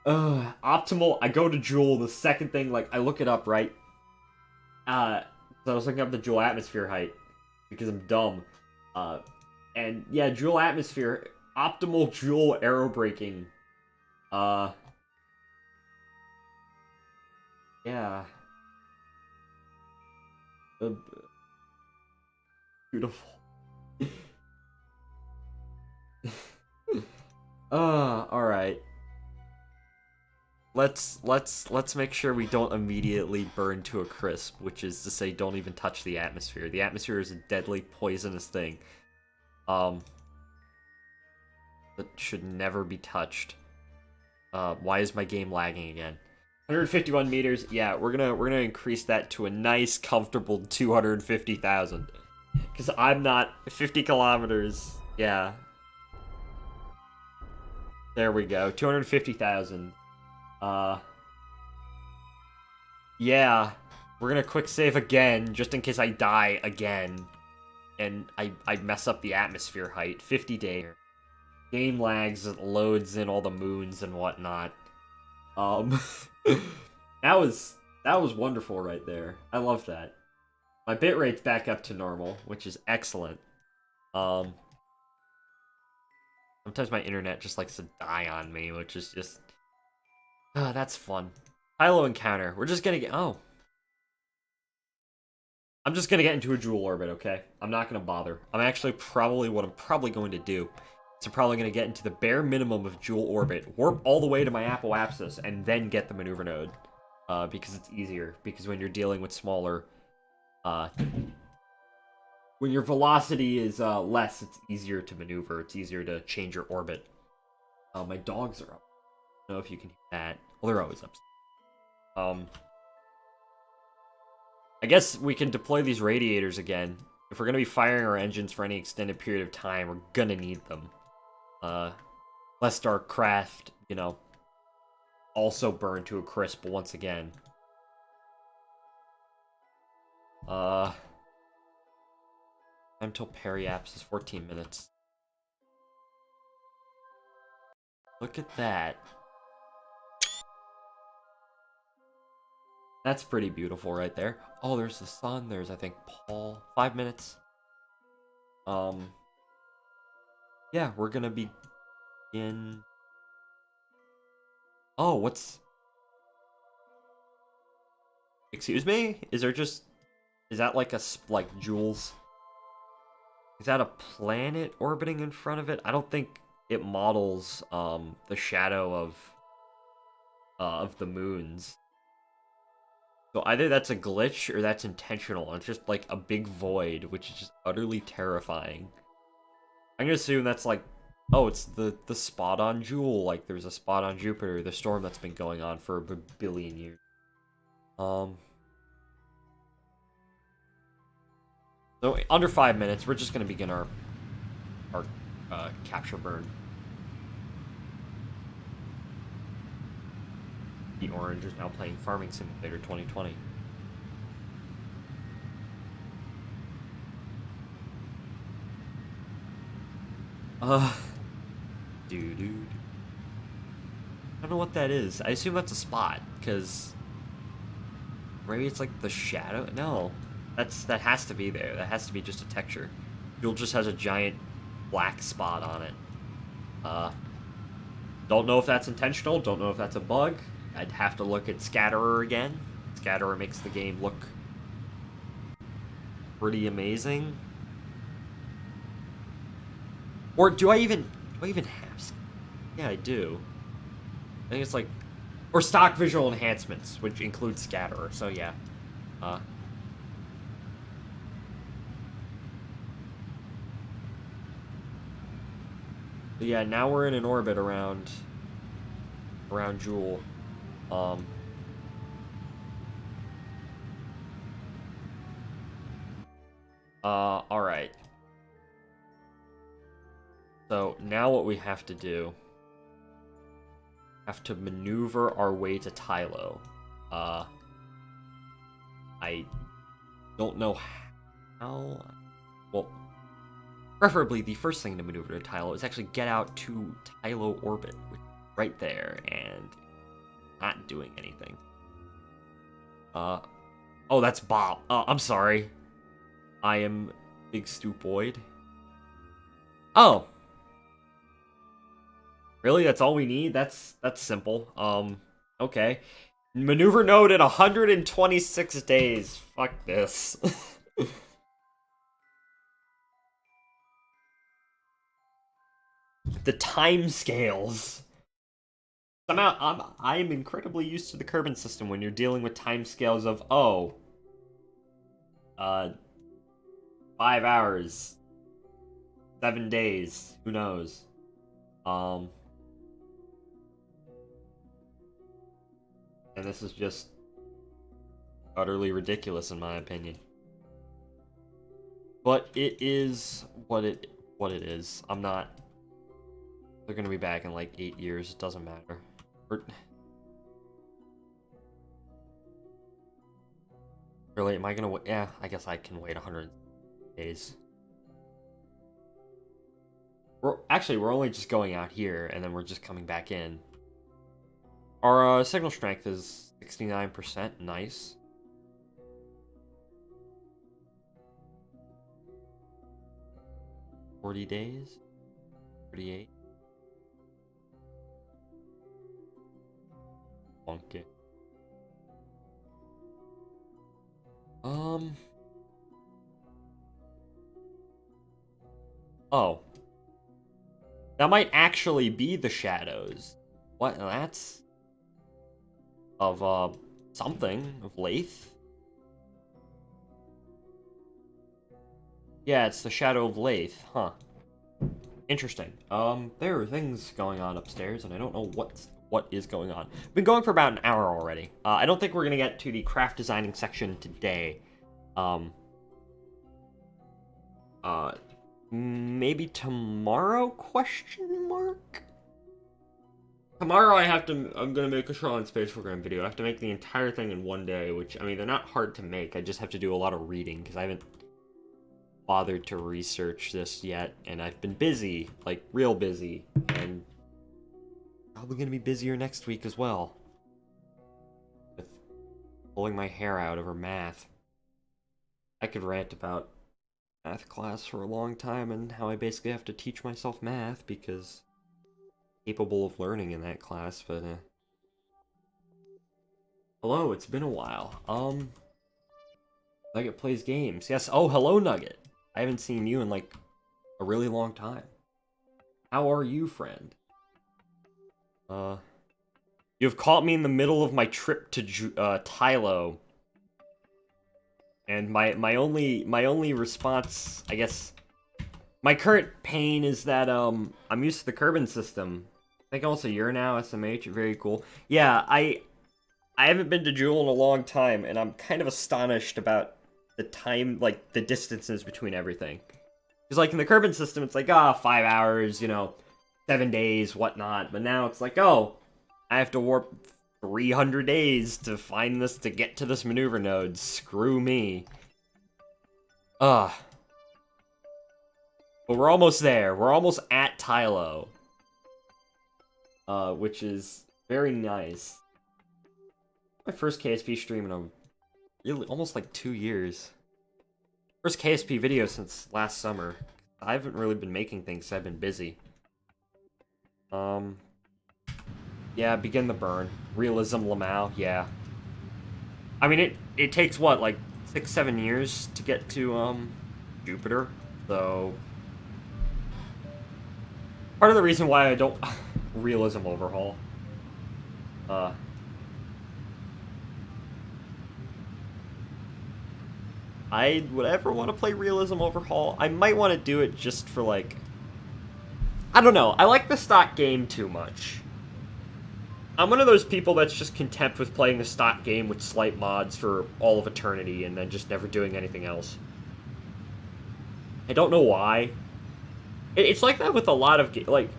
optimal. I go to Joule. The second thing, like, I look it up, right? So I was looking up the Joule atmosphere height because I'm dumb. And yeah, Joule atmosphere, optimal Joule aerobraking. Yeah. Beautiful. All right. Let's make sure we don't immediately burn to a crisp, which is to say, don't even touch the atmosphere. The atmosphere is a deadly, poisonous thing. That should never be touched. Why is my game lagging again? 151 meters. Yeah, we're gonna increase that to a nice, comfortable 250,000. Because I'm not 50 kilometers. Yeah. There we go. 250,000. Yeah. We're gonna quick save again, just in case I die again. And I mess up the atmosphere height. 50 days. Game lags, it loads in all the moons and whatnot. that was wonderful right there. I love that. My bitrate's back up to normal, which is excellent. Sometimes my internet just likes to die on me, which is just... that's fun. Tylo encounter. We're just gonna get... Oh. I'm just gonna get into a Joule orbit, okay? I'm not gonna bother. I'm actually probably... What I'm probably going to do is I'm probably gonna get into the bare minimum of Joule orbit, warp all the way to my apoapsis, and then get the maneuver node. Because it's easier. Because when you're dealing with smaller... when your velocity is less, it's easier to maneuver. It's easier to change your orbit. My dogs are up. I don't know if you can hear that. Well, they're always up. I guess we can deploy these radiators again. If we're going to be firing our engines for any extended period of time, we're going to need them. Lest our craft, you know, also burn to a crisp once again. Until periapsis is 14 minutes. Look at that. That's pretty beautiful right there. Oh, there's the sun. There's, I think, Paul. 5 minutes. Yeah, we're gonna be in... Oh, what's... Excuse me? Is there just... Is that like a... Like, Joules? Is that a planet orbiting in front of it? I don't think it models, the shadow of the moons. So either that's a glitch or that's intentional. It's just like a big void, which is just utterly terrifying. I'm gonna assume that's like, oh, it's the spot on Joule. Like there's a spot on Jupiter, the storm that's been going on for a billion years. So under 5 minutes, we're just gonna begin our capture burn. The Orange is now playing Farming Simulator 2020. Dude. I don't know what that is. I assume that's a spot, because Maybe it's like the shadow? No. That has to be there. That has to be just a texture. Jewel just has a giant black spot on it. Don't know if that's intentional, don't know if that's a bug. I'd have to look at Scatterer again. Scatterer makes the game look pretty amazing. Or do I even have? Yeah, I do. I think it's like, or stock visual enhancements, which includes Scatterer. So yeah, yeah. Now we're in an orbit around Jewel. Um, all right. So now what we have to do, have to maneuver our way to Tylo. I don't know how. Well, preferably the first thing to maneuver to Tylo is actually get out to Tylo orbit, which is right there, and not doing anything. Oh, that's Bob. I'm sorry. I am Big Stupoid. Oh. Really? That's all we need? That's simple. Okay. Maneuver node in 126 days. Fuck this. The time scales. Somehow I'm incredibly used to the Kerbal system when you're dealing with time scales of uh 5 hours, 7 days, who knows. Um and this is just utterly ridiculous in my opinion. But it is what it is. I'm not. They're gonna be back in like 8 years. It doesn't matter. Really, am I gonna wait? Yeah, I guess I can wait 100 days. We're only just going out here, and then we're just coming back in. Our signal strength is 69%. Nice. $40 days. 38. Funky. Oh. That might actually be the shadows. What? That's of something of Lathe. Yeah, it's the shadow of Lathe, huh? Interesting. There are things going on upstairs, and I don't know what is going on. Been going for about an hour already. I don't think we're gonna get to the craft designing section today. Maybe tomorrow? Question mark. Tomorrow I'm gonna make a Kerbal Space Program video. I have to make the entire thing in one day, which, I mean, they're not hard to make. I just have to do a lot of reading, because I haven't bothered to research this yet, and I've been busy, like, real busy, and probably gonna be busier next week as well. With pulling my hair out over math. I could rant about math class for a long time, and how I basically have to teach myself math, because capable of learning in that class, but hello, it's been a while. Nugget plays games. Yes, oh, hello, Nugget. I haven't seen you in, like, a really long time. How are you, friend? You've caught me in the middle of my trip to Tylo. And my only response, I guess, my current pain is that, I'm used to the Kerbal system. I think almost a year now, SMH, very cool. Yeah, I haven't been to Jewel in a long time, and I'm kind of astonished about the time, like, the distances between everything. Because, like, in the Kerbal system, it's like, 5 hours, 7 days, whatnot. But now it's like, oh, I have to warp 300 days to find this, to get to this maneuver node. Screw me. But we're almost there. We're almost at Tylo. Which is very nice. My first KSP stream in really almost like 2 years. First KSP video since last summer. I haven't really been making things, 'cause I've been busy. Um, yeah, begin the burn. Realism Lamau, yeah. I mean, it takes what, like 6, 7 years to get to Jupiter. So part of the reason why I don't realism overhaul. Uh, I would ever want to play realism overhaul. I might want to do it just for like, I don't know. I like the stock game too much. I'm one of those people that's just content with playing the stock game with slight mods for all of eternity and then just never doing anything else. I don't know why. It's like that with a lot of like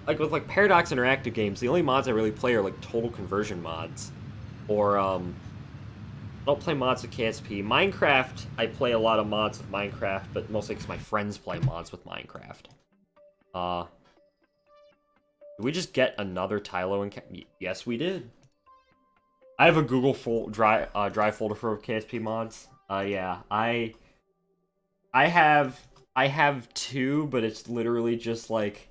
with like Paradox Interactive games. The only mods I really play are like total conversion mods, or I don't play mods with KSP. Minecraft, I play a lot of mods with Minecraft, but mostly because my friends play mods with Minecraft. Did we just get another Tylo and yes, we did. I have a Google drive folder for KSP mods. Yeah, I have two, but it's literally just like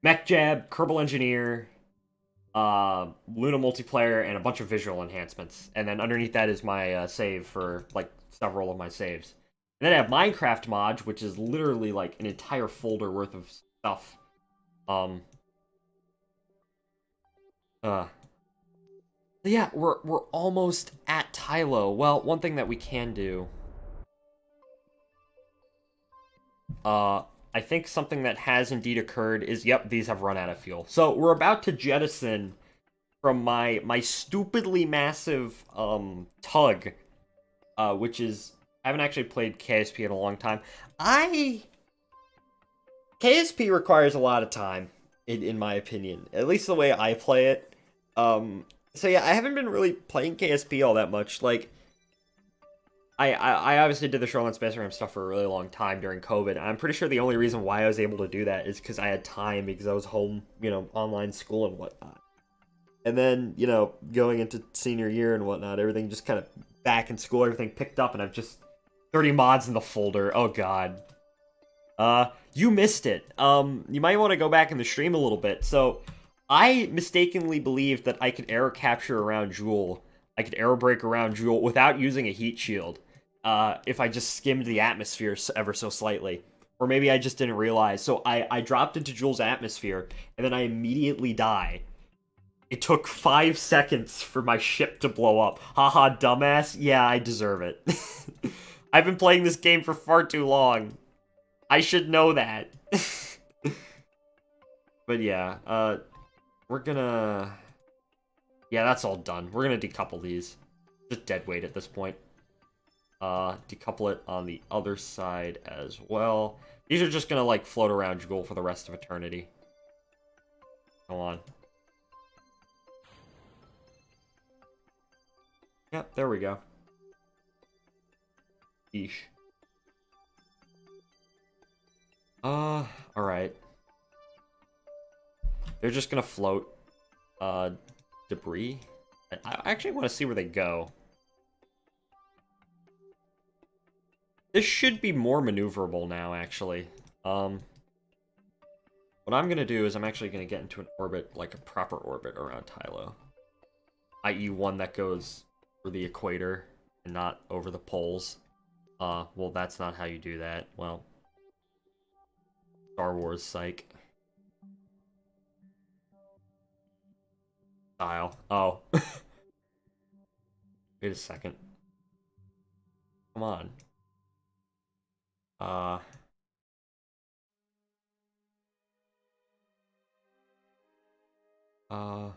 Mech Jab, Kerbal Engineer, Luna multiplayer, and a bunch of visual enhancements. And then underneath that is my save for like several of my saves. And then I have Minecraft mods, which is literally like an entire folder worth of stuff. Um. Yeah, we're almost at Tylo. Well, one thing that we can do. I think something that has indeed occurred is, yep, these have run out of fuel. So we're about to jettison from my stupidly massive tug, which is, I haven't actually played KSP in a long time. KSP requires a lot of time, in my opinion, at least the way I play it. So yeah, I haven't been really playing KSP all that much. Like, I obviously did the Shoreline Space Program stuff for a really long time during COVID. I'm pretty sure the only reason why I was able to do that is because I had time, because I was home, online school and whatnot. And then, going into senior year and whatnot, everything just kind of back in school, everything picked up, and I've just 30 mods in the folder. Oh god. You missed it. You might want to go back in the stream a little bit. So, I mistakenly believed that I could arrow capture around Joule. I could arrow break around Joule without using a heat shield. If I just skimmed the atmosphere ever so slightly. Or maybe I just didn't realize. So I dropped into Joule's atmosphere, and then I immediately die. It took 5 seconds for my ship to blow up. Haha, dumbass. Yeah, I deserve it. I've been playing this game for far too long. I should know that. But yeah, we're gonna... Yeah, that's all done. We're gonna decouple these. Just dead weight at this point. Decouple it on the other side as well. These are just gonna, like, float around Joule for the rest of eternity. Go on. Yep, there we go. Eesh. Alright. They're just gonna float, debris. I actually want to see where they go. This should be more maneuverable now, actually. What I'm gonna do is I'm actually gonna get into an orbit, like a proper orbit around Tylo. I.e. one that goes for the equator and not over the poles. Well, that's not how you do that. Well, Star Wars psych. Style. Oh. Wait a second. Come on. Uh... Uh...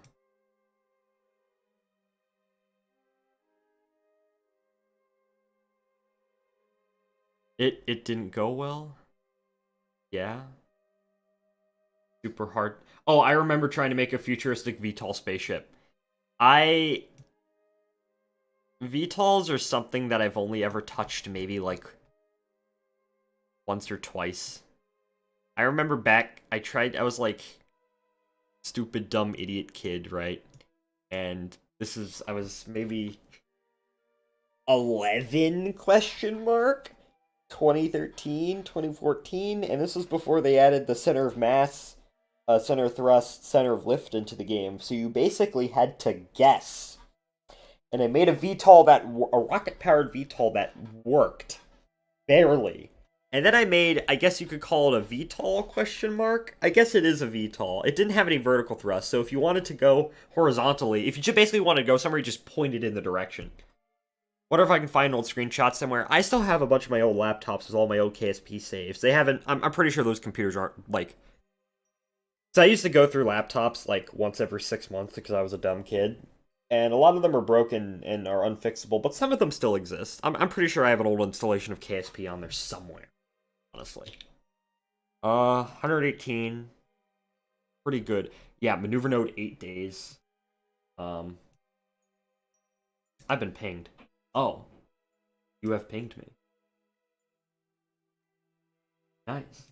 It didn't go well? Yeah? Super hard. Oh, I remember trying to make a futuristic VTOL spaceship. VTOLs are something that I've only ever touched maybe, like, once or twice. I remember back, I was like, stupid, dumb, idiot kid, right? And I was maybe 11 question mark? 2013, 2014, and this was before they added the center of mass, center of thrust, center of lift into the game. So you basically had to guess. And I made a VTOL a rocket-powered VTOL that worked. Barely. And then I made, I guess you could call it a VTOL question mark. I guess it is a VTOL. It didn't have any vertical thrust, so if you wanted to go horizontally, if you just basically wanted to go somewhere, you just pointed in the direction. Wonder if I can find old screenshots somewhere. I still have a bunch of my old laptops with all my old KSP saves. They haven't, I'm pretty sure those computers aren't, like... So I used to go through laptops, like, once every 6 months because I was a dumb kid. And a lot of them are broken and are unfixable, but some of them still exist. I'm pretty sure I have an old installation of KSP on there somewhere, honestly. 118. Pretty good. Yeah, maneuver node 8 days. I've been pinged. Oh. You have pinged me. Nice.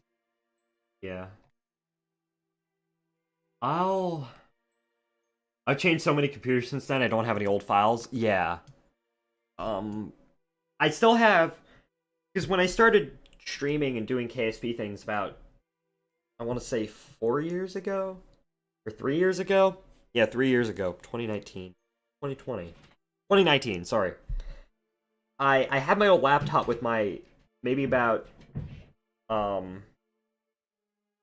Yeah. I've changed so many computers since then, I don't have any old files. Yeah. I still have... Because when I started streaming and doing KSP things about, I want to say 4 years ago? Or 3 years ago? Yeah, 3 years ago. 2019. 2020. 2019, sorry. I had my old laptop with my... Maybe about...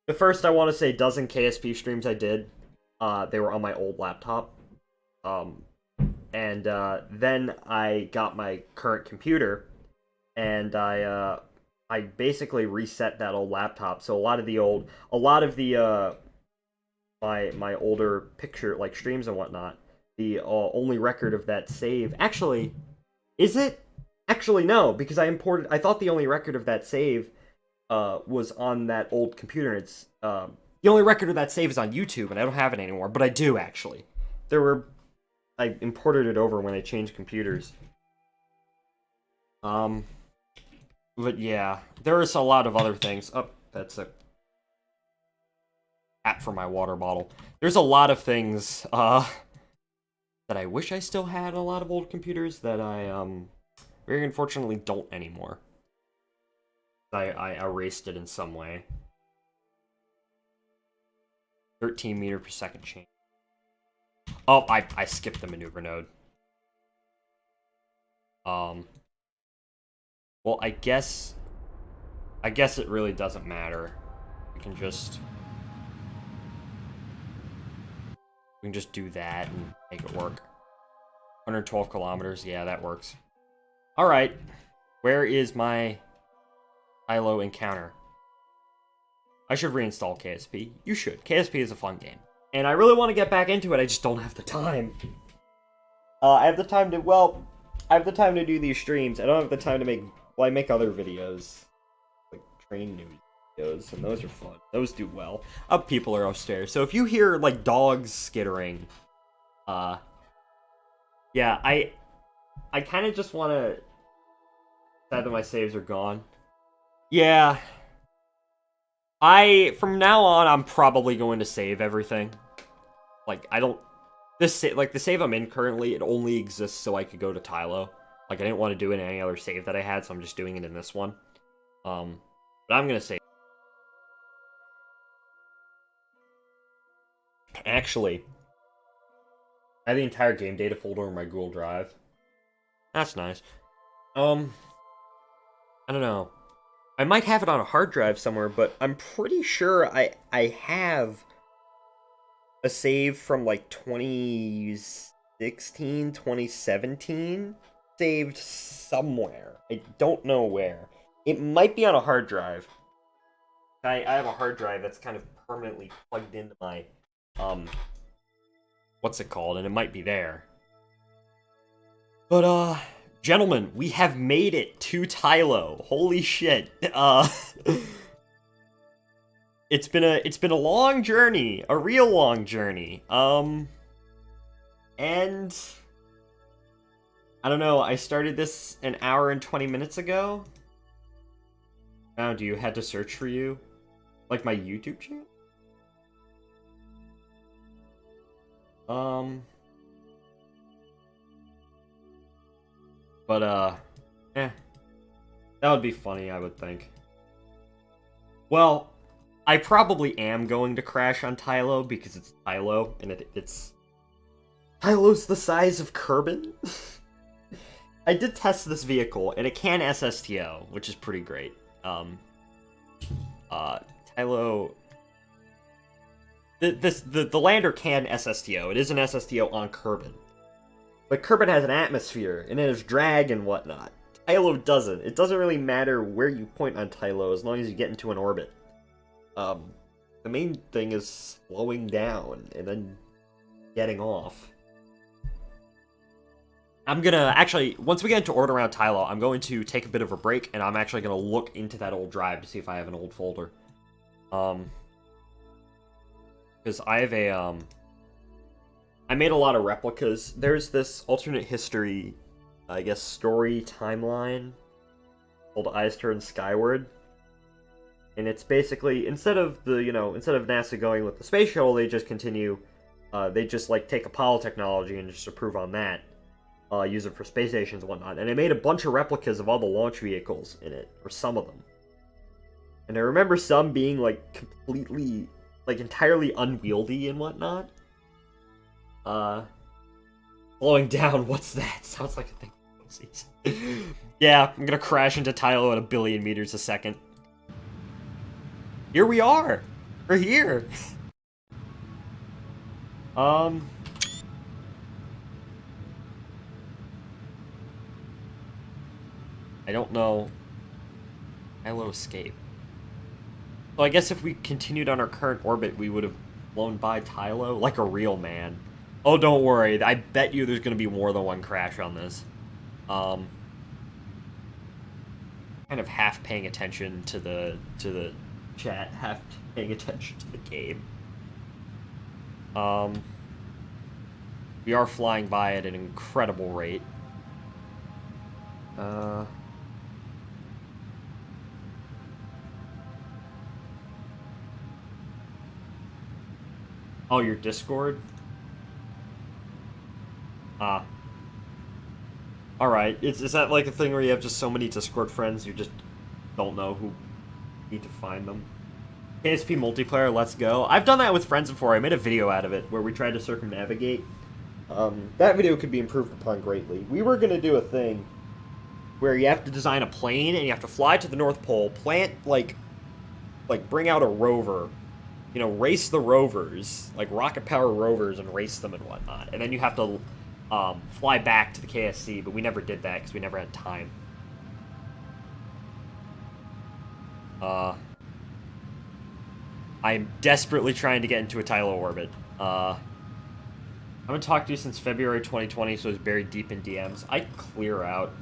The first, I want to say, dozen KSP streams I did, they were on my old laptop. And then I got my current computer, and I basically reset that old laptop. So a lot of the my older picture, like, streams and whatnot, the only record of that save... Actually, is it? Actually, no, because I thought the only record of that save was on that old computer. It's the only record of that save is on YouTube, and I don't have it anymore. But I do, actually. I imported it over when I changed computers. But yeah, there is a lot of other things. Oh, that's a hat for my water bottle. There's a lot of things that I wish I still had. A lot of old computers that I very unfortunately don't anymore. I erased it in some way. 13 meter per second change. Oh, I skipped the maneuver node. Well, I guess it really doesn't matter. We can just do that and make it work. 112 kilometers. Yeah, that works. All right. Where is my Tylo encounter? I should reinstall KSP. You should. KSP is a fun game. And I really want to get back into it, I just don't have the time. I have the time to do these streams. I don't have the time to make... Well, I make other videos. Like, train news videos, and those are fun. Those do well. People are upstairs. So if you hear, like, dogs skittering, yeah, I kind of just want to... Sad that my saves are gone. Yeah. From now on, I'm probably going to save everything. Like, I don't... the save I'm in currently, it only exists so I could go to Tylo. Like, I didn't want to do it in any other save that I had, so I'm just doing it in this one. But I'm gonna save. Actually, I have the entire game data folder in my Google Drive. That's nice. I don't know. I might have it on a hard drive somewhere, but I'm pretty sure I have a save from, like, 2016, 2017 saved somewhere. I don't know where. It might be on a hard drive. I have a hard drive that's kind of permanently plugged into my, what's it called? And it might be there. But, gentlemen, we have made it to Tylo. Holy shit. It's been a long journey, a real long journey. And I don't know, I started this an hour and 20 minutes ago. Now, do you had to search for you? Like my YouTube channel? But, that would be funny, I would think. Well, I probably am going to crash on Tylo because it's Tylo, and it's... Tylo's the size of Kerbin? I did test this vehicle, and it can SSTO, which is pretty great. Tylo... The lander can SSTO. It is an SSTO on Kerbin. But Kerbin has an atmosphere, and it has drag and whatnot. Tylo doesn't. It doesn't really matter where you point on Tylo as long as you get into an orbit. The main thing is slowing down and then getting off. I'm gonna, actually, once we get into orbit around Tylo, I'm going to take a bit of a break, and I'm actually gonna look into that old drive to see if I have an old folder. Because I have a, I made a lot of replicas. There's this alternate history, I guess, story timeline called Eyes Turn Skyward. And it's basically, instead of NASA going with the space shuttle, they just continue, they just, like, take Apollo technology and just improve on that. Use it for space stations and whatnot. And I made a bunch of replicas of all the launch vehicles in it, or some of them. And I remember some being, like, completely, like, entirely unwieldy and whatnot. Slowing down, what's that? Sounds like a thing. Yeah, I'm gonna crash into Tylo at 1 billion meters a second. Here we are! We're here! I don't know. Tylo escape. So I guess if we continued on our current orbit, we would have flown by Tylo like a real man. Oh, don't worry. I bet you there's going to be more than one crash on this. Kind of half paying attention to the chat, half paying attention to the game. We are flying by at an incredible rate. Oh, your Discord? Alright. Is that like a thing where you have just so many Discord friends you just don't know who need to find them? KSP multiplayer, let's go. I've done that with friends before. I made a video out of it where we tried to circumnavigate. That video could be improved upon greatly. We were gonna do a thing where you have to design a plane and you have to fly to the North Pole, plant, like bring out a rover, you know, race the rovers, like rocket power rovers, and race them and whatnot. And then you have to fly back to the KSC, but we never did that because we never had time. I'm desperately trying to get into a Tylo orbit. I haven't talked to you since February 2020, so it's buried deep in DMs. I clear out.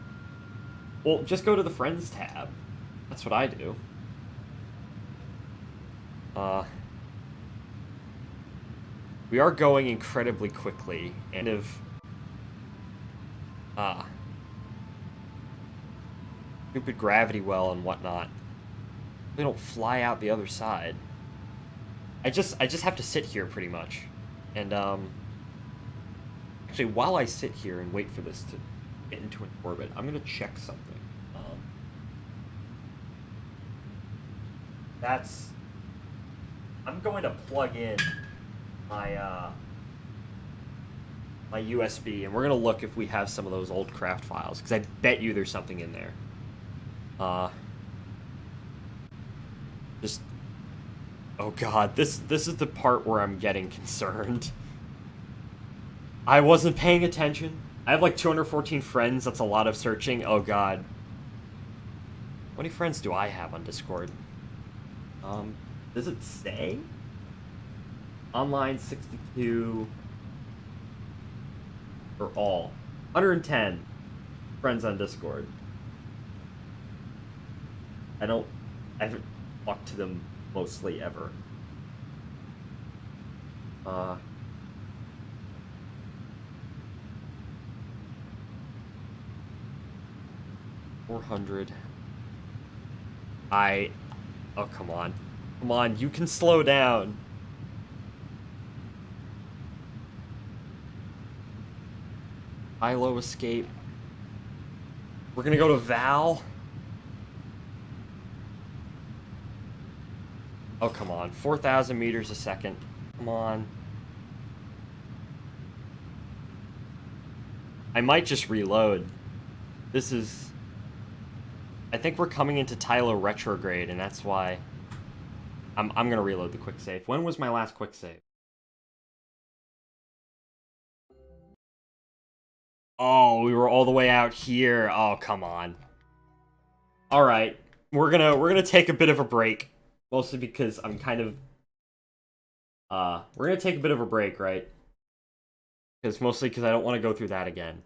Well, just go to the Friends tab. That's what I do. We are going incredibly quickly, and stupid gravity well and whatnot. We don't fly out the other side. I just have to sit here pretty much, and actually, while I sit here and wait for this to get into an orbit, I'm gonna check something. I'm going to plug in my my USB, and we're gonna look if we have some of those old craft files, because I bet you there's something in there. Just, oh god, this is the part where I'm getting concerned. I wasn't paying attention. I have like 214 friends. That's a lot of searching. Oh god. How many friends do I have on Discord? Does it say? Online 62 for all. 110 friends on Discord. I haven't talked to them mostly ever. 400. Oh, come on. Come on, you can slow down. Tylo escape. We're gonna go to Val. Oh, come on. 4,000 meters a second. Come on. I might just reload. This is... I think we're coming into Tylo retrograde, and that's why I'm gonna reload the quick save. When was my last quick save? Oh, we were all the way out here. Oh, come on. All right, we're gonna take a bit of a break, mostly because I'm kind of we're gonna take a bit of a break, right? Because mostly because I don't want to go through that again,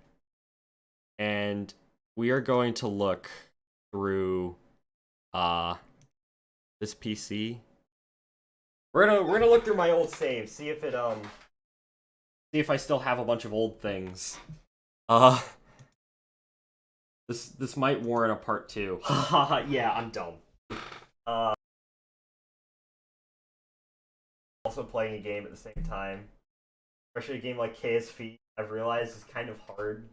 and we are going to look through this PC. We're gonna look through my old save, see if it see if I still have a bunch of old things. Uh, this might warrant a part two. Yeah, I'm dumb. Also playing a game at the same time, especially a game like KSP. I've realized is kind of hard.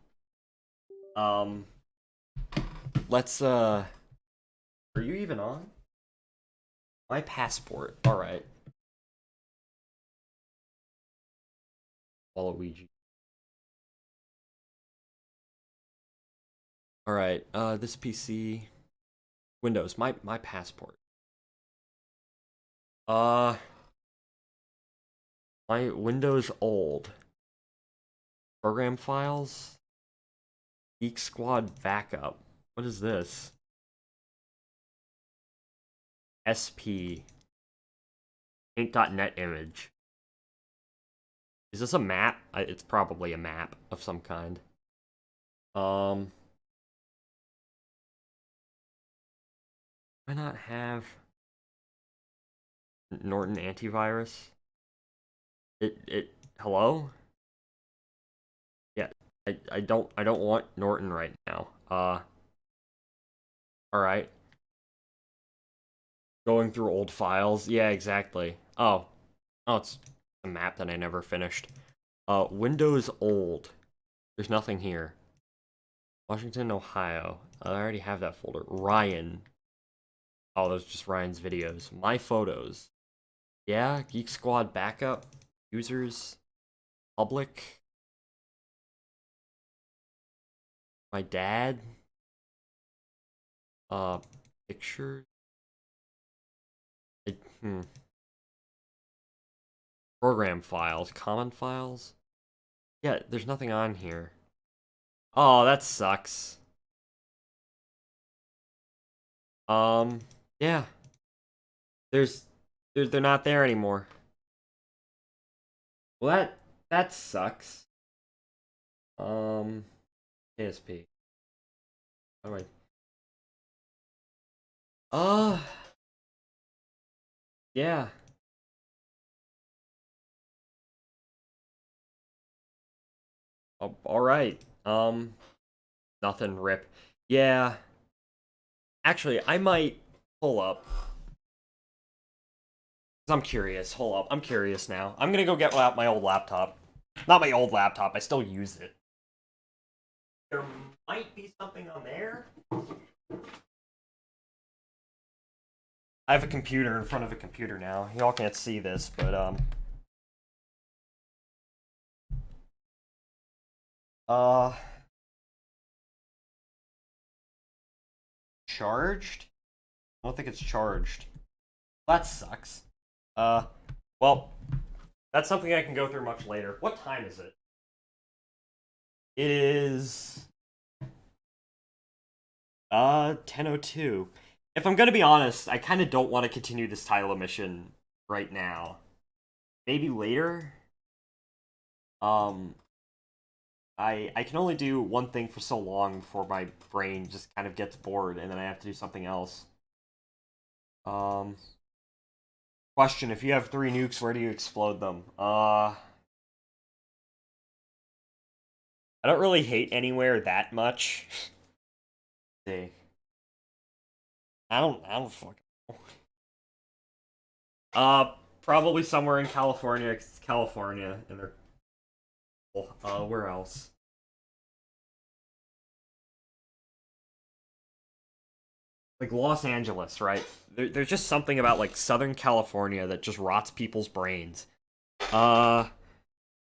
Um, let's Are you even on? My passport. All right. Waluigi. All right. This PC. Windows. My passport. My Windows old. Program files. Geek Squad backup. What is this? SP. Paint.net image. Is this a map? It's probably a map of some kind. Why not have Norton antivirus? Hello? Yeah, I don't want Norton right now. Alright. Going through old files. Yeah, exactly. Oh, it's a map that I never finished. Windows old. There's nothing here. Washington, Ohio. I already have that folder. Ryan. Oh, those are just Ryan's videos. My photos. Yeah, Geek Squad backup. Users. Public. My dad. Pictures. Hmm. Program files. Common files. Yeah, there's nothing on here. Oh, that sucks. Yeah. They're not there anymore. Well, that sucks. ASP. How do I? Uh, yeah. Oh, all right. Nothing. Rip. Yeah. Actually, I might pull up. 'Cause I'm curious. Hold up. I'm curious now. I'm gonna go get out my old laptop. Not my old laptop. I still use it. There might be something on there. I have a computer in front of a computer now. Y'all can't see this, but uh charged? I don't think it's charged. That sucks. Well, that's something I can go through much later. What time is it? It is 10:02. If I'm gonna be honest, I kind of don't want to continue this Tylo mission right now. Maybe later. Um, I can only do one thing for so long before my brain just kind of gets bored, and then I have to do something else. Um, Question: if you have 3 nukes, where do you explode them? I don't really hate anywhere that much. See, I don't fucking know. Probably somewhere in California. 'Cause it's California, and they're cool. Where else? like Los Angeles, right? There's just something about like Southern California that just rots people's brains. Uh,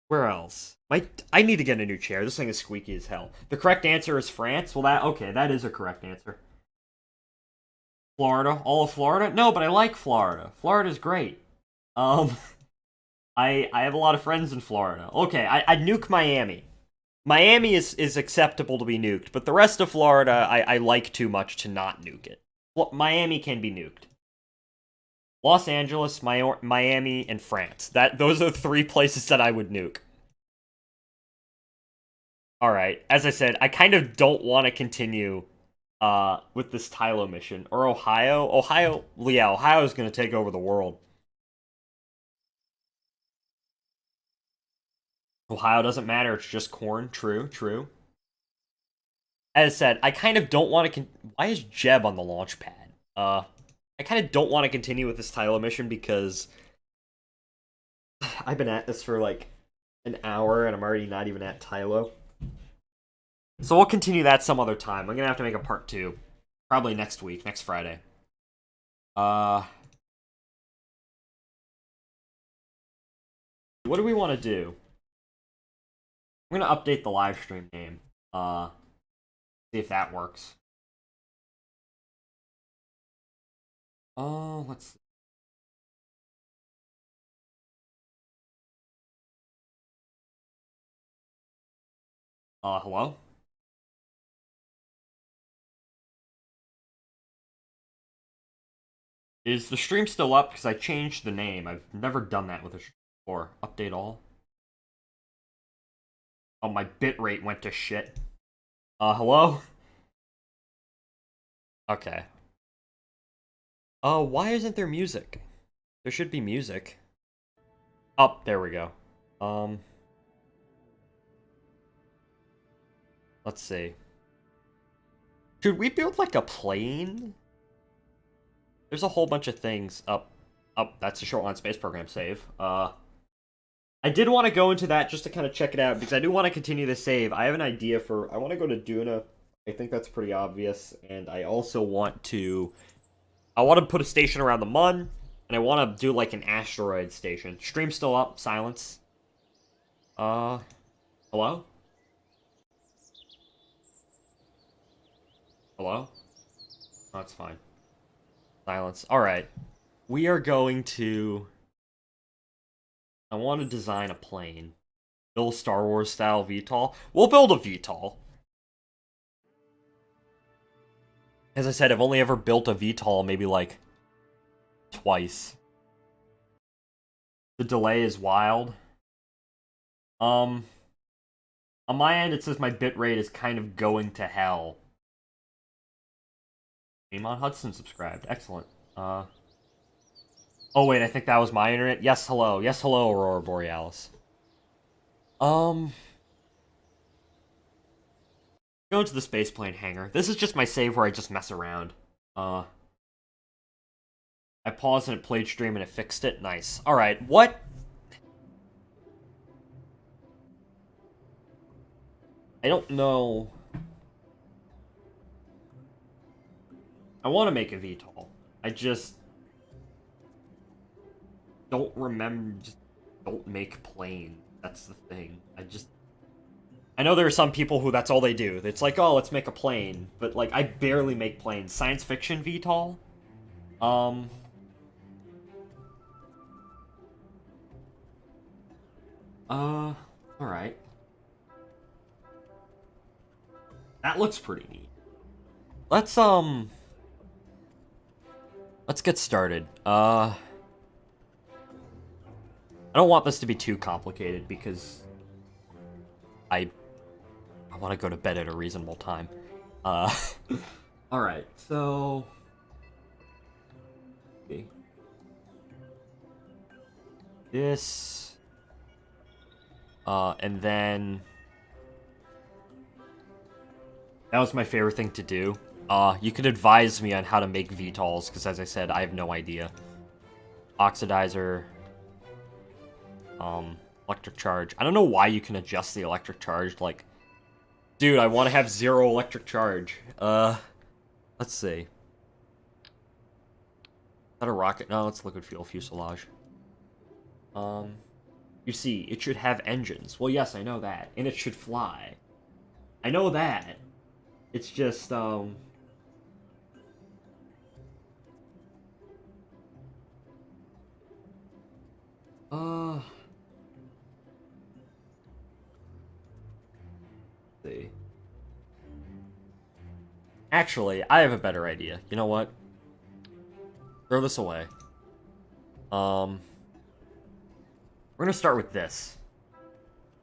where else? I need to get a new chair. This thing is squeaky as hell. The correct answer is France. Well, that is a correct answer. Florida, all of Florida? No, but I like Florida. Florida's great. Um, I have a lot of friends in Florida. Okay, I'd nuke Miami. Miami is acceptable to be nuked, but the rest of Florida I like too much to not nuke it. Well, Miami can be nuked. Los Angeles, Miami, and France. Those are three places that I would nuke. All right. As I said, I kind of don't want to continue with this Tylo mission or Ohio. Yeah, Ohio is going to take over the world. Ohio doesn't matter. It's just corn. True, true. As I said, I kind of don't want to. Why is Jeb on the launch pad? I kind of don't want to continue with this Tylo mission because I've been at this for like an hour and I'm already not even at Tylo. So we'll continue that some other time. I'm gonna have to make a part 2. Probably next week, next Friday. What do we want to do? I'm gonna update the live stream name. See if that works. Let's see. Hello? Is the stream still up? Because I changed the name. I've never done that with a stream before. Update all. Oh, my bitrate went to shit. Hello? Okay. Why isn't there music? There should be music. Oh, there we go. Let's see. Should we build, like, a plane? There's a whole bunch of things up. Oh, that's a Shortline Space Program save. I did want to go into that just to kind of check it out, because I do want to continue the save. I have an idea for... I want to go to Duna. I think that's pretty obvious. And I also want to... I want to put a station around the Mun, and I want to do, like, an asteroid station. Stream still up. Silence. Hello? Hello? Oh, it's fine. Silence. Alright. We are going to... I want to design a plane. Build a Star Wars style VTOL. We'll build a VTOL. As I said, I've only ever built a VTOL maybe like twice. The delay is wild. On my end it says my bitrate is kind of going to hell. Amon Hudson subscribed. Excellent. Oh wait, I think that was my internet. Yes, hello. Yes, hello, Aurora Borealis. Go into the spaceplane hangar. This is just my save where I just mess around. I paused and it played stream and it fixed it. Nice. Alright, what? I don't know. I want to make a VTOL. I just don't remember. Just don't make planes. That's the thing. I know there are some people who that's all they do. It's like, oh, let's make a plane. But, like, I barely make planes. Science fiction VTOL? Alright. That looks pretty neat. Let's get started. I don't want this to be too complicated because I want to go to bed at a reasonable time. Alright, so... This... and then... That was my favorite thing to do. You could advise me on how to make VTOLs, because as I said, I have no idea. Oxidizer... electric charge. I don't know why you can adjust the electric charge, like... Dude, I want to have 0 electric charge. Let's see. that a rocket? No, it's liquid fuel fuselage. You see, it should have engines. Well, yes, I know that. And it should fly. I know that. It's just, Uh... see. Actually, I have a better idea. You know what? Throw this away. We're gonna start with this.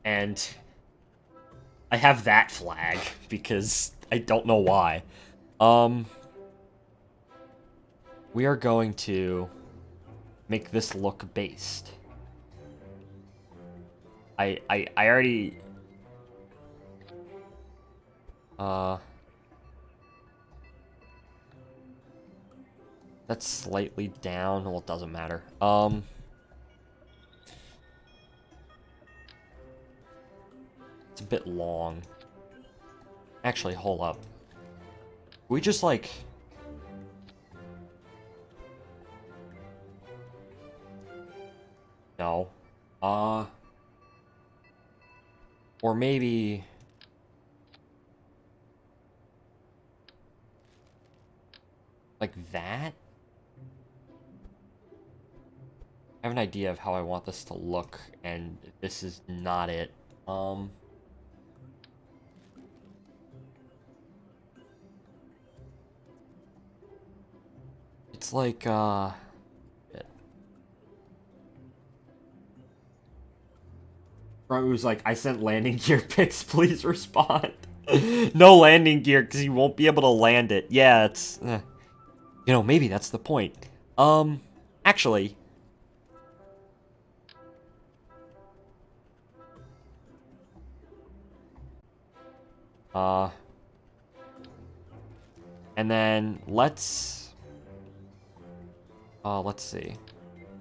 And I have that flag because I don't know why. We are going to make this look based. I already that's slightly down. Well, it doesn't matter. It's a bit long. Actually, hold up. We just like no. Or maybe like that? I have an idea of how I want this to look, and this is not it. It's like, who's like, I sent landing gear pics, please respond. No landing gear, because you won't be able to land it. Yeah, it's, you know, maybe that's the point. Actually, and then let's see.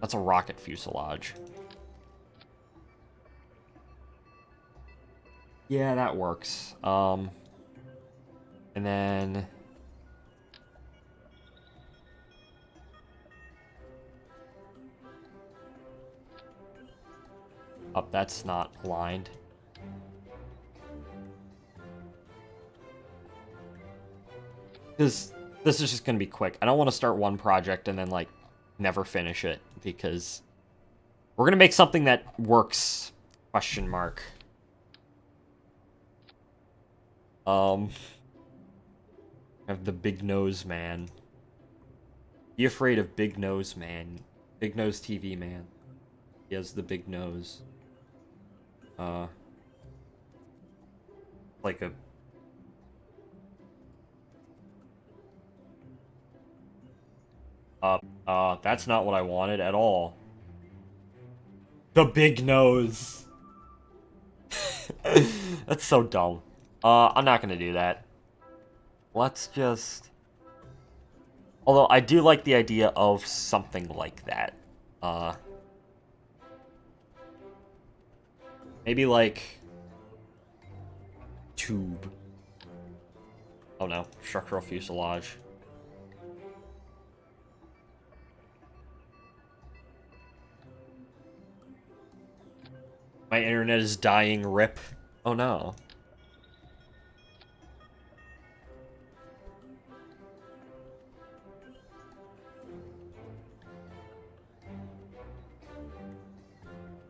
That's a rocket fuselage. Yeah, that works. And then oh, that's not aligned. This is just gonna be quick. I don't want to start one project and then like never finish it because we're gonna make something that works. Question mark. I have the big nose man. Be afraid of big nose man. Big nose TV man. He has the big nose. Like a that's not what I wanted at all. The big nose. That's so dumb. I'm not gonna do that. Let's just... Although, I do like the idea of something like that. Maybe like... tube. Oh no, structural fuselage. My internet is dying, rip. Oh no.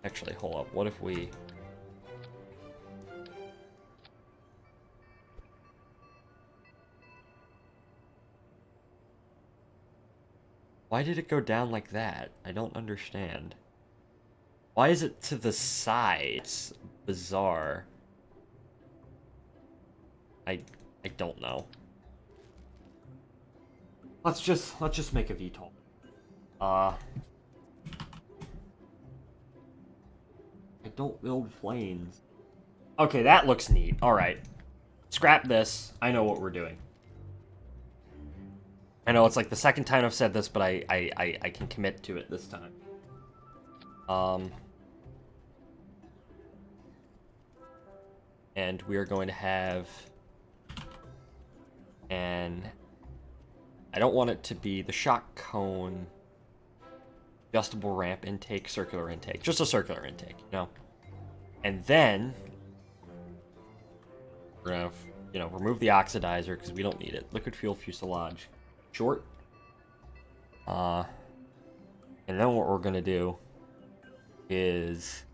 Actually, hold up. What if we... Why did it go down like that? I don't understand. Why is it to the side? It's bizarre. I don't know. Let's just make a VTOL. I don't build planes. Okay, that looks neat. Alright. Scrap this. I know what we're doing. I know it's like the second time I've said this, but I can commit to it this time. And we are going to have... And I don't want it to be the shock cone. adjustable ramp intake, circular intake. Just a circular intake, you know? And then we're gonna, you know, remove the oxidizer because we don't need it. Liquid fuel fuselage. Short. And then what we're gonna do is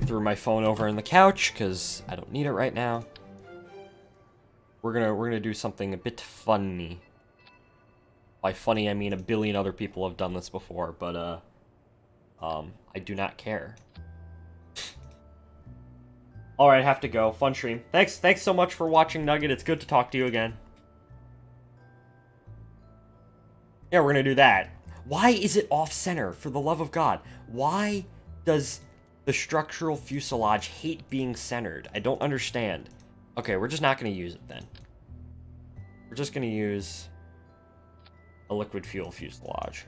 threw my phone over in the couch because I don't need it right now. We're gonna do something a bit funny. By funny, I mean a billion other people have done this before, but I do not care. All right, I have to go. Fun stream. Thanks so much for watching, Nugget. It's good to talk to you again. Yeah, we're gonna do that. Why is it off center? For the love of God, why does the structural fuselage hate being centered? I don't understand. Okay, we're just not gonna use it then. We're just gonna use a liquid fuel fuselage.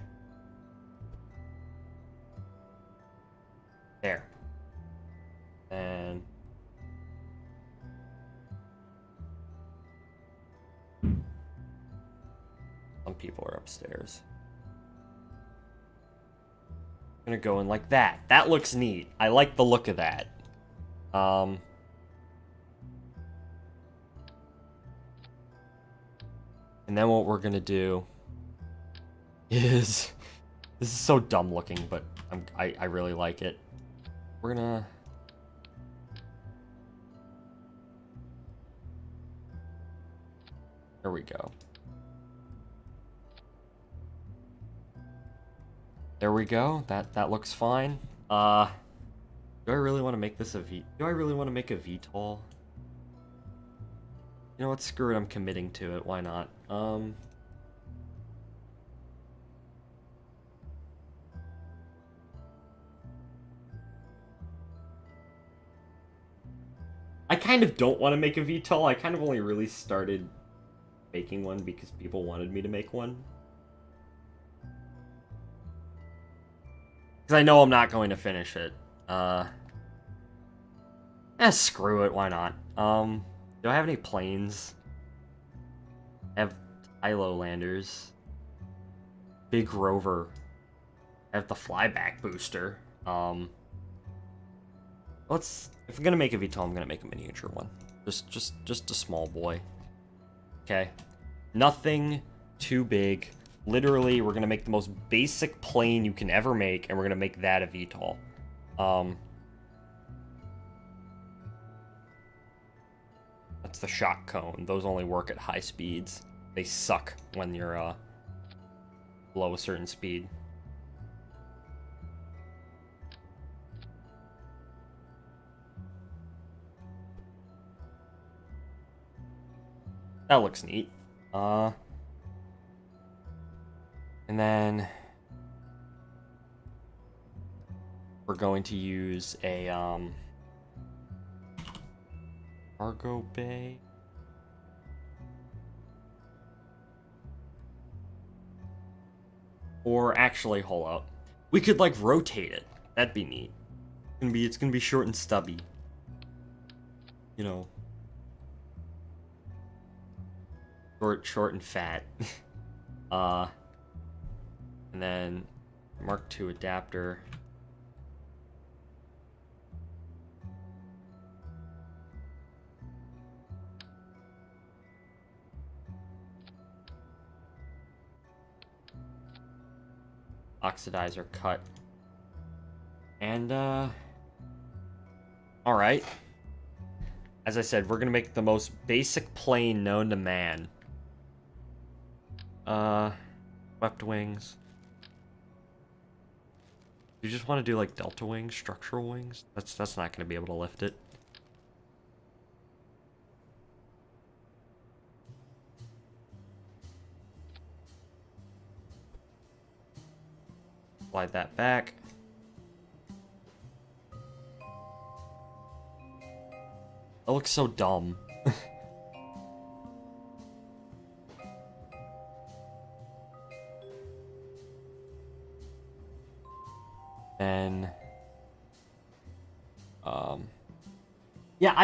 There. And some people are upstairs. I'm gonna go in like that. That looks neat. I like the look of that. And then what we're gonna do is, this is so dumb looking, but I really like it. We're gonna, there we go. There we go. That looks fine. Do I really want to make this a V? Do I really want to make a VTOL? You know what? Screw it. I'm committing to it. Why not? I kind of don't want to make a VTOL. I kind of only really started making one because people wanted me to make one. Because I know I'm not going to finish it. Screw it. Why not? Do I have any planes? I have Tylo landers. Big rover. I have the flyback booster. If I'm gonna make a VTOL, I'm gonna make a miniature one. Just a small boy. Okay. Nothing too big. Literally, we're gonna make the most basic plane you can ever make, and we're gonna make that a VTOL. That's the shock cone. Those only work at high speeds. They suck when you're below a certain speed. That looks neat. And then we're going to use a cargo bay. Or actually, hold up. We could like rotate it. That'd be neat. It's gonna be short and stubby. You know. Short and fat. And then Mark II adapter. Oxidizer cut. And alright. As I said, we're gonna make the most basic plane known to man. Swept wings. You just want to do like delta wings, structural wings? That's not gonna be able to lift it. Slide that back. That looks so dumb. Then Yeah,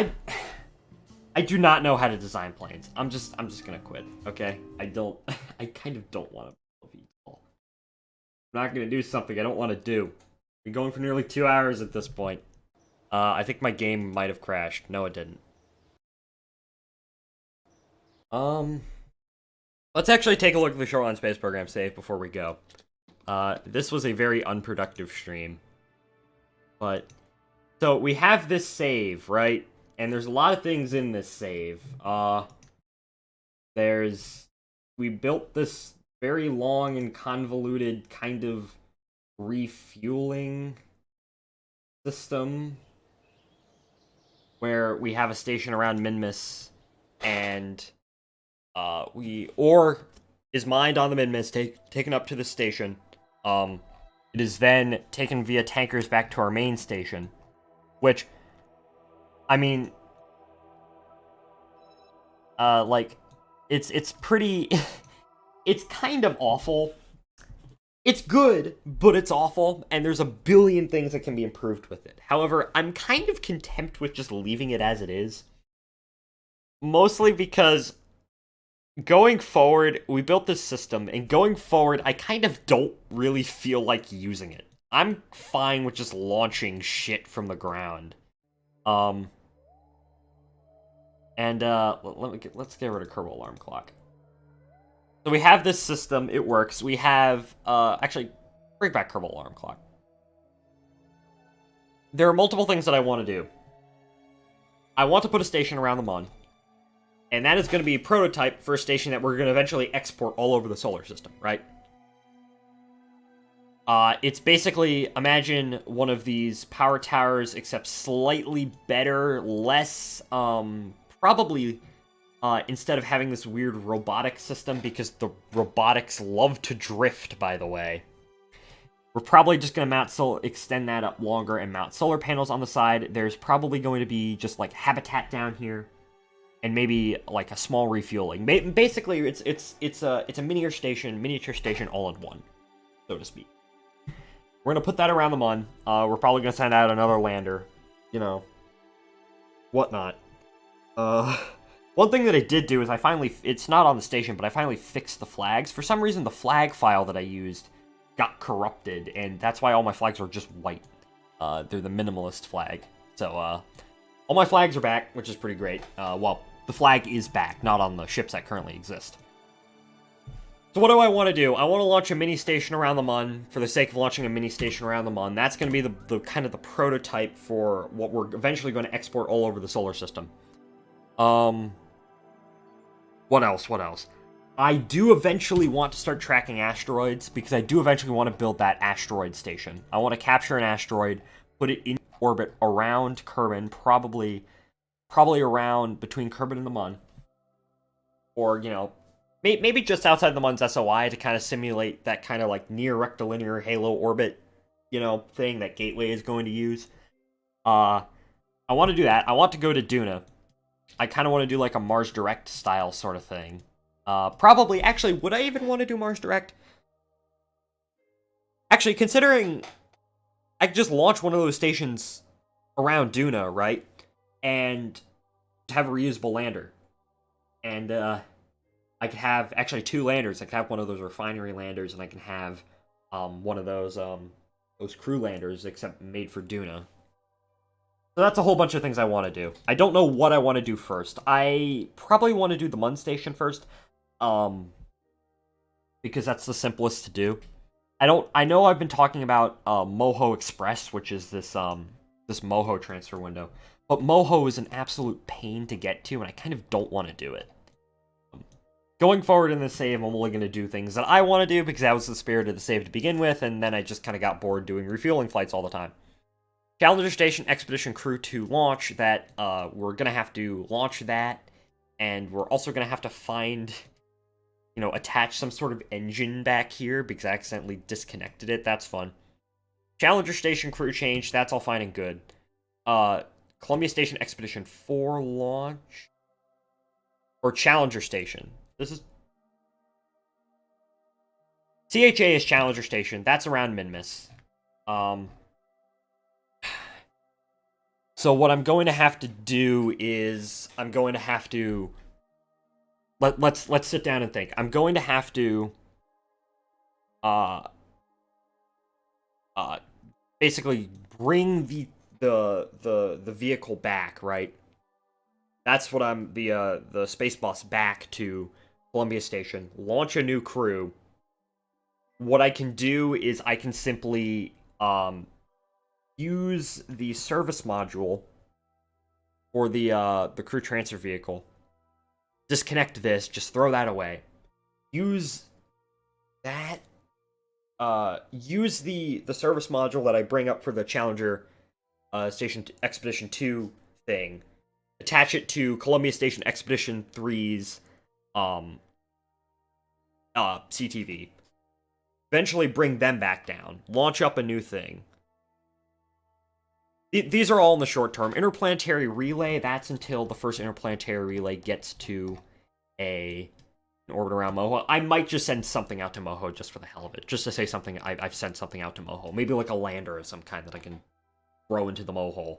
I do not know how to design planes. I'm just gonna quit. Okay, I don't. I kind of don't want to build VTOL. I'm not gonna do something I don't want to do. Been going for nearly 2 hours at this point. I think my game might have crashed. No, it didn't. Um, let's actually take a look at the Shoreline Space Program save before we go. This was a very unproductive stream, but so we have this save, right? And there's a lot of things in this save. We built this very long and convoluted kind of refueling system where we have a station around Minmus, and ore is mined on the Minmus, taken up to the station. It is then taken via tankers back to our main station, which, I mean, like, it's pretty, it's kind of awful. It's good, but it's awful, and there's a billion things that can be improved with it. However, I'm kind of content with just leaving it as it is. Mostly because going forward, we built this system, and going forward, I kind of don't really feel like using it. I'm fine with just launching shit from the ground. Let's get rid of Kerbal Alarm Clock. So we have this system, it works. We have, actually, bring back Kerbal Alarm Clock. There are multiple things that I want to do. I want to put a station around the Mun, and that is going to be a prototype for a station that we're going to eventually export all over the solar system, right? It's basically, imagine one of these power towers, except slightly better, less, probably, instead of having this weird robotic system, because the robotics love to drift, by the way. We're probably just going to extend that up longer and mount solar panels on the side. There's probably going to be just, like, habitat down here, and maybe, like, a small refueling. Basically, it's a miniature station all in one, so to speak. We're going to put that around the Mun. We're probably going to send out another lander. You know, whatnot. One thing that I did do is it's not on the station, but I finally fixed the flags. For some reason, the flag file that I used got corrupted, and that's why all my flags are just white. They're the minimalist flag. So, all my flags are back, which is pretty great. Well, the flag is back, not on the ships that currently exist. So what do I want to do? I want to launch a mini station around the Mun for the sake of launching a mini station around the Mun. That's going to be the kind of the prototype for what we're eventually going to export all over the solar system. What else? I do eventually want to start tracking asteroids, because I do eventually want to build that asteroid station. I want to capture an asteroid, put it in orbit around Kerbin, probably around between Kerbin and the Mun. Or, you know, maybe just outside the Mun's SOI to kind of simulate that kind of like near rectilinear halo orbit, you know, thing that Gateway is going to use. I want to do that. I want to go to Duna. I kind of want to do like a Mars Direct style sort of thing. Probably, actually, would I even want to do Mars Direct? Actually, considering I could just launch one of those stations around Duna, right? And have a reusable lander. And, I could have, actually, 2 landers. I could have one of those refinery landers, and I can have, one of those crew landers, except made for Duna. So that's a whole bunch of things I want to do. I don't know what I want to do first. I probably want to do the Mun station first. Because that's the simplest to do. I know I've been talking about Moho Express, which is this Moho transfer window. But Moho is an absolute pain to get to, and I kind of don't want to do it. Going forward in the save, I'm only going to do things that I want to do, because that was the spirit of the save to begin with, and then I just kind of got bored doing refueling flights all the time. Challenger Station Expedition Crew to launch that, we're going to have to launch that, and we're also going to have to find, you know, attach some sort of engine back here, because I accidentally disconnected it. That's fun. Challenger Station Crew change, that's all fine and good. Columbia Station Expedition 4 launch, or Challenger Station. This is... CHA is Challenger Station, that's around Minmus. So what I'm going to have to do is I'm going to have to let's sit down and think. I'm going to have to uh uh basically bring the vehicle back, right? That's what I'm the space bus back to Columbia Station, launch a new crew. What I can do is I can simply use the service module for the crew transfer vehicle. Disconnect this, just throw that away. Use that use the service module that I bring up for the Challenger Station Expedition 2 thing. Attach it to Columbia Station Expedition 3's CTV. Eventually bring them back down. Launch up a new thing. These are all in the short term. Interplanetary relay, that's until the first interplanetary relay gets to an orbit around Moho. I might just send something out to Moho just for the hell of it. Just to say something, I've sent something out to Moho. Maybe like a lander of some kind that I can throw into the Moho.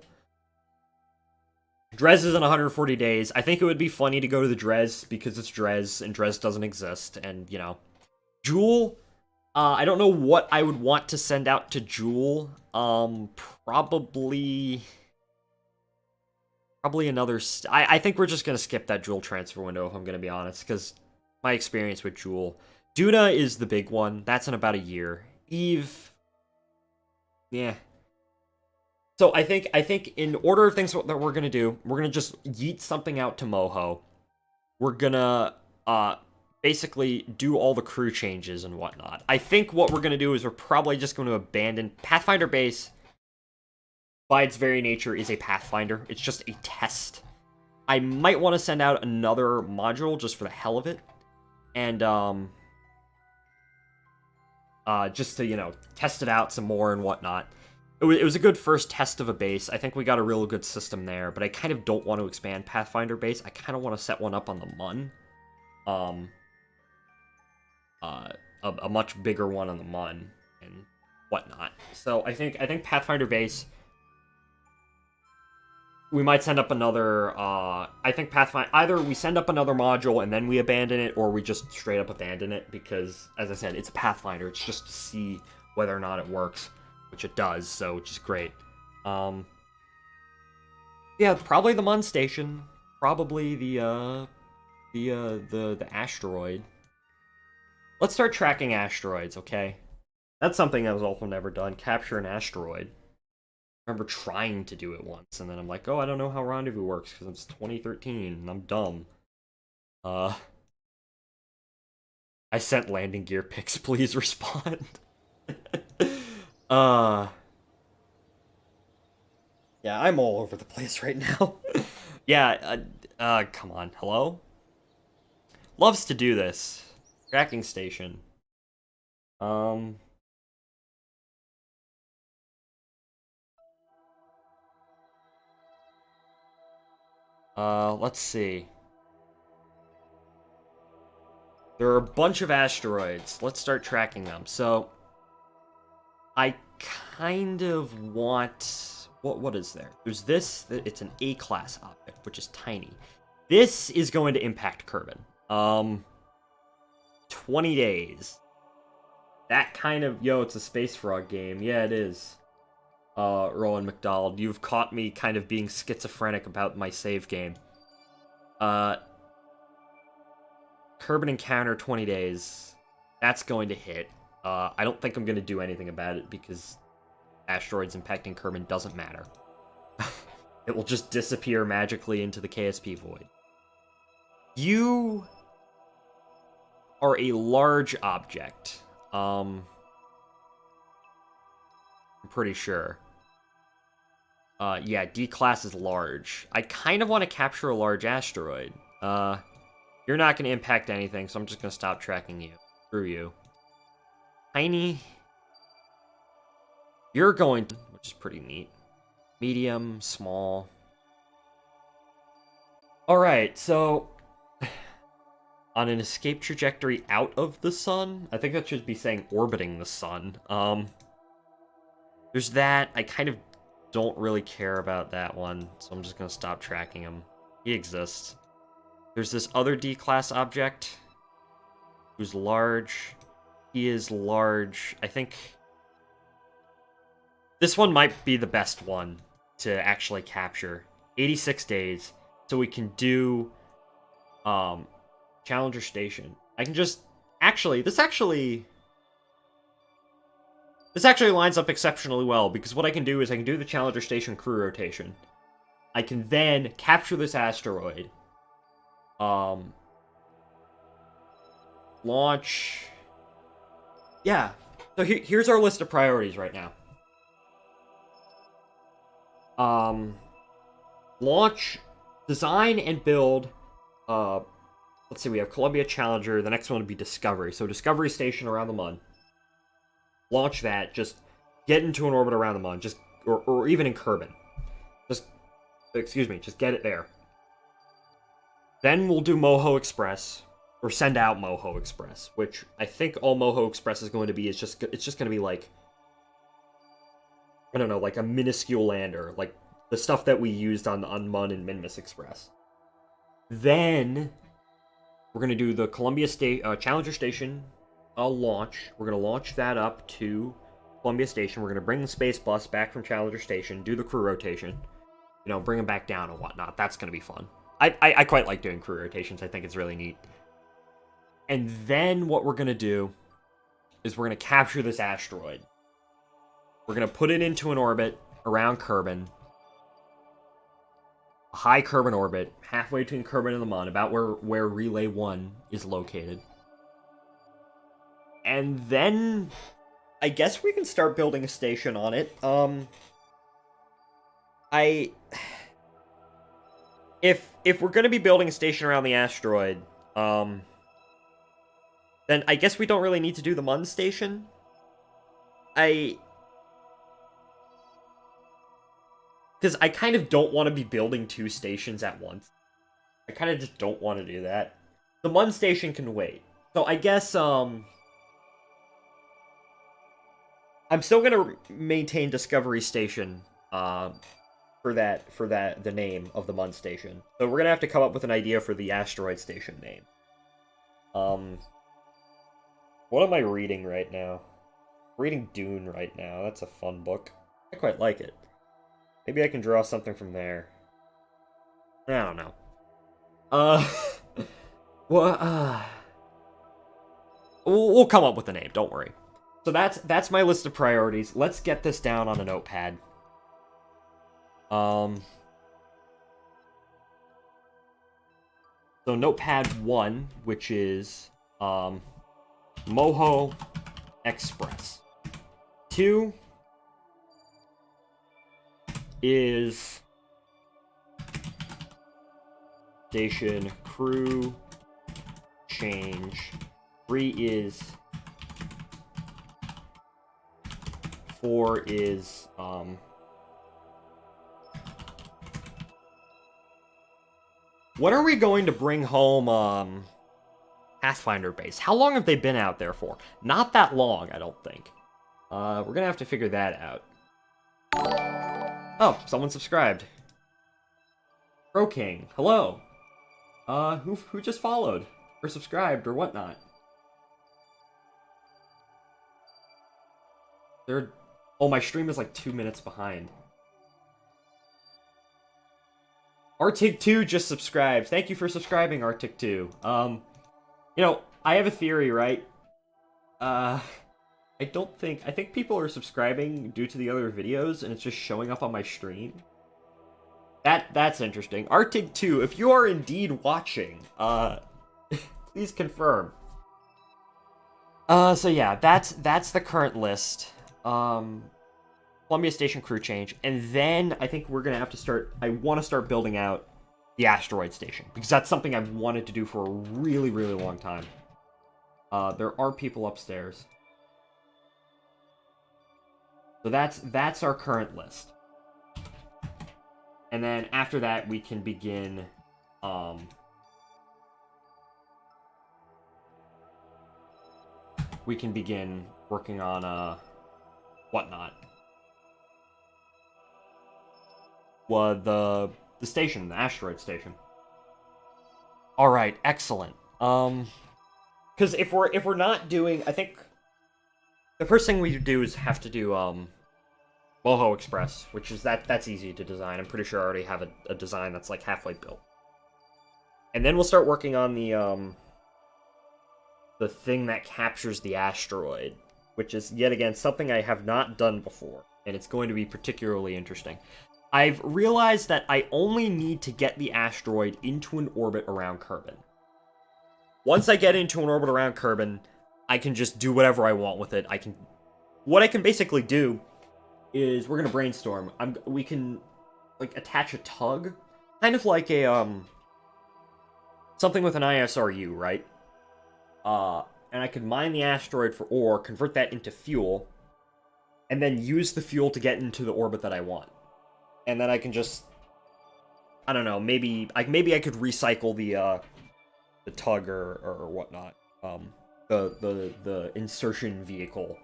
Dres is in 140 days. I think it would be funny to go to the Dres because it's Dres and Dres doesn't exist. And, you know, Jewel, I don't know what I would want to send out to Jewel. Probably another... I think we're just going to skip that Jewel transfer window, if I'm going to be honest, because my experience with Jewel... Duna is the big one. That's in about a year. Eve... Yeah. So I think in order of things that we're going to do, we're going to just yeet something out to Moho. We're going to basically do all the crew changes and whatnot. I think what we're going to do is we're probably just going to abandon... Pathfinder base, by its very nature, is a Pathfinder. It's just a test. I might want to send out another module just for the hell of it. And, just to, you know, test it out some more and whatnot. It was a good first test of a base. I think we got a real good system there, but I kind of don't want to expand Pathfinder base. I kind of want to set one up on the Mun. A much bigger one on the Mun and whatnot. So I think Pathfinder base... We might send up another, I think Pathfinder, either we send up another module and then we abandon it, or we just straight up abandon it, because, as I said, it's a Pathfinder, it's just to see whether or not it works, which it does, so, which is great. Yeah, probably the Mun Station, probably the asteroid. Let's start tracking asteroids, okay? That's something I was also never done, capture an asteroid. I remember trying to do it once, and then I'm like, oh, I don't know how Rendezvous works, because it's 2013, and I'm dumb. I sent landing gear pics, please respond. Yeah, I'm all over the place right now. Yeah, come on, hello? Loves to do this. Tracking station. Let's see. There are a bunch of asteroids. Let's start tracking them. So, I kind of want... What is there? There's this. It's an A-class object, which is tiny. This is going to impact Kerbin. 20 days. That kind of... Yo, it's a Space Frog game. Yeah, it is. Rowan McDonald, you've caught me kind of being schizophrenic about my save game. Kerbin Encounter 20 days. That's going to hit. I don't think I'm going to do anything about it because asteroids impacting Kerbin doesn't matter. It will just disappear magically into the KSP void. You are a large object. I'm pretty sure. Yeah, D-class is large. I kind of want to capture a large asteroid. You're not going to impact anything, so I'm just going to stop tracking you. Through you. Tiny. You're going to... Which is pretty neat. Medium, small. Alright, so... On an escape trajectory out of the sun? I think that should be saying orbiting the sun. There's that. I kind of don't really care about that one, so I'm just gonna stop tracking him. He exists. There's this other D-class object who's large. He is large. I think this one might be the best one to actually capture. 86 days, so we can do Challenger Station. I can just this actually lines up exceptionally well, because what I can do is I can do the Challenger Station crew rotation. I can then capture this asteroid. Launch. Yeah. So here's our list of priorities right now. Launch, design, and build. Let's see, we have Columbia Challenger. The next one would be Discovery. So Discovery Station around the Mun. Launch that. Just get into an orbit around the Mun. Just or even in Kerbin. Just get it there. Then we'll do Moho Express, or send out Moho Express, which I think all Moho Express is going to be it's just going to be like, I don't know, like a minuscule lander, like the stuff that we used on Mun and Minmus Express. Then we're going to do the Columbia Challenger Station launch. We're going to launch that up to Columbia Station. We're going to bring the space bus back from Challenger Station, do the crew rotation, bring them back down and whatnot. That's going to be fun. I quite like doing crew rotations. I think it's really neat. And then what we're going to do is we're going to capture this asteroid. We're going to put it into an orbit around Kerbin. A high Kerbin orbit, halfway between Kerbin and the Mun, about where Relay 1 is located. And then I guess we can start building a station on it. If we're going to be building a station around the asteroid, then I guess we don't really need to do the Mun station. Because I kind of don't want to be building two stations at once. I kind of just don't want to do that. The Mun station can wait. So I guess, I'm still going to maintain Discovery Station, for the name of the Mun station. So we're gonna have to come up with an idea for the asteroid station name. What am I reading right now? I'm reading Dune right now. That's a fun book. I quite like it. Maybe I can draw something from there. I don't know. Well, we'll come up with a name. Don't worry. So that's my list of priorities. Let's get this down on a notepad. So notepad 1, which is Moho Express. 2 is station crew change. 3 is 4 is when are we going to bring home Pathfinder base? How long have they been out there for? Not that long, I don't think. We're gonna have to figure that out. Oh, someone subscribed. Pro King, hello. Who just followed or subscribed or whatnot? Oh, my stream is like 2 minutes behind. Artig2 just subscribed. Thank you for subscribing, Artig2. I have a theory, right? I think people are subscribing due to the other videos, and it's just showing up on my stream. That's interesting. Artig2, if you are indeed watching, please confirm. So yeah, that's the current list. Columbia Station crew change, and then I think we're gonna have to start. I want to start building out the asteroid station because that's something I've wanted to do for a really, really long time. There are people upstairs, so that's our current list. And then after that, we can begin. We can begin working on whatnot. the station, the asteroid station. All right, excellent. Because if we're not doing, I think the first thing we do is have to do Moho Express, which is that's easy to design. I'm pretty sure I already have a design that's like halfway built. And then we'll start working on the thing that captures the asteroid, which is yet again something I have not done before, and it's going to be particularly interesting. I've realized that I only need to get the asteroid into an orbit around Kerbin. Once I get into an orbit around Kerbin, I can just do whatever I want with it. What I can basically do is we're gonna brainstorm. We can like attach a tug, kind of like a something with an ISRU, right? And I could mine the asteroid for ore, convert that into fuel, and then use the fuel to get into the orbit that I want. And then I can just, I don't know, maybe I could recycle the tug or whatnot, the insertion vehicle.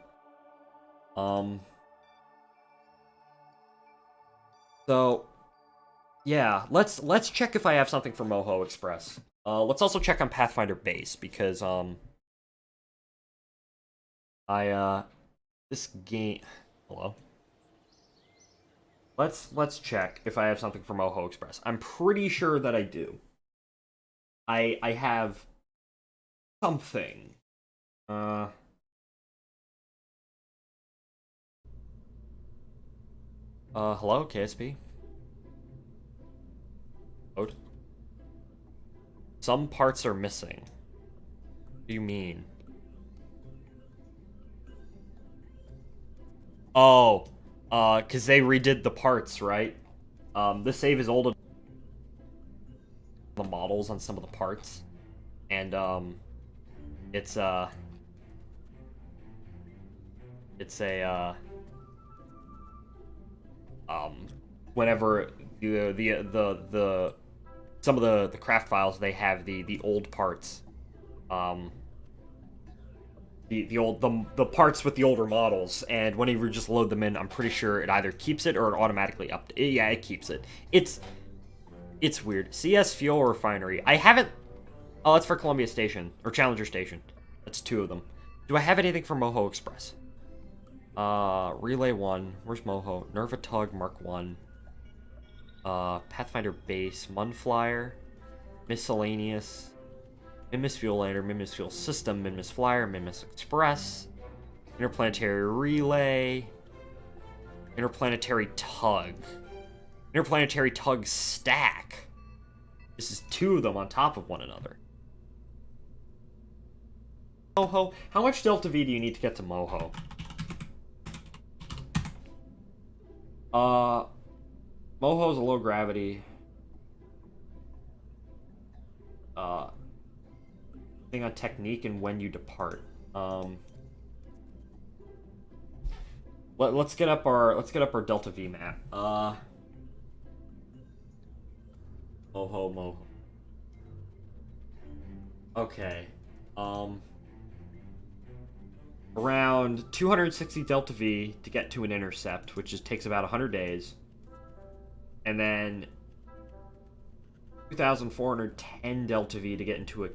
So yeah, let's check if I have something for Moho Express. Let's also check on Pathfinder Base because this game. Hello. Let's check if I have something for Moho Express. I'm pretty sure that I do. I have something. Hello, KSP. Code. Some parts are missing. What do you mean? Oh, because they redid the parts, right? This save is older than the models on some of the parts. And, it's a, whenever the some of the craft files, they have the old parts, the parts with the older models, and whenever you just load them in, I'm pretty sure it either keeps it or it automatically updates. Yeah, it keeps it. It's weird. CS Fuel Refinery. I haven't. Oh, that's for Columbia Station or Challenger Station. That's two of them. Do I have anything for Moho Express? Relay 1. Where's Moho? Nervatug Mark 1. Pathfinder Base. Munflyer. Miscellaneous. Mimus Fuel Lander. Mimus Fuel System. Mimus Flyer. Mimus Express. Interplanetary Relay. Interplanetary Tug. Interplanetary Tug Stack. This is two of them on top of one another. Moho. How much Delta V do you need to get to Moho? Moho's a low gravity. Thing on technique and when you depart. Let's get up our Delta V map. Moho. Okay. Around 260 Delta V to get to an intercept, which takes about 100 days. And then 2,410 Delta V to get into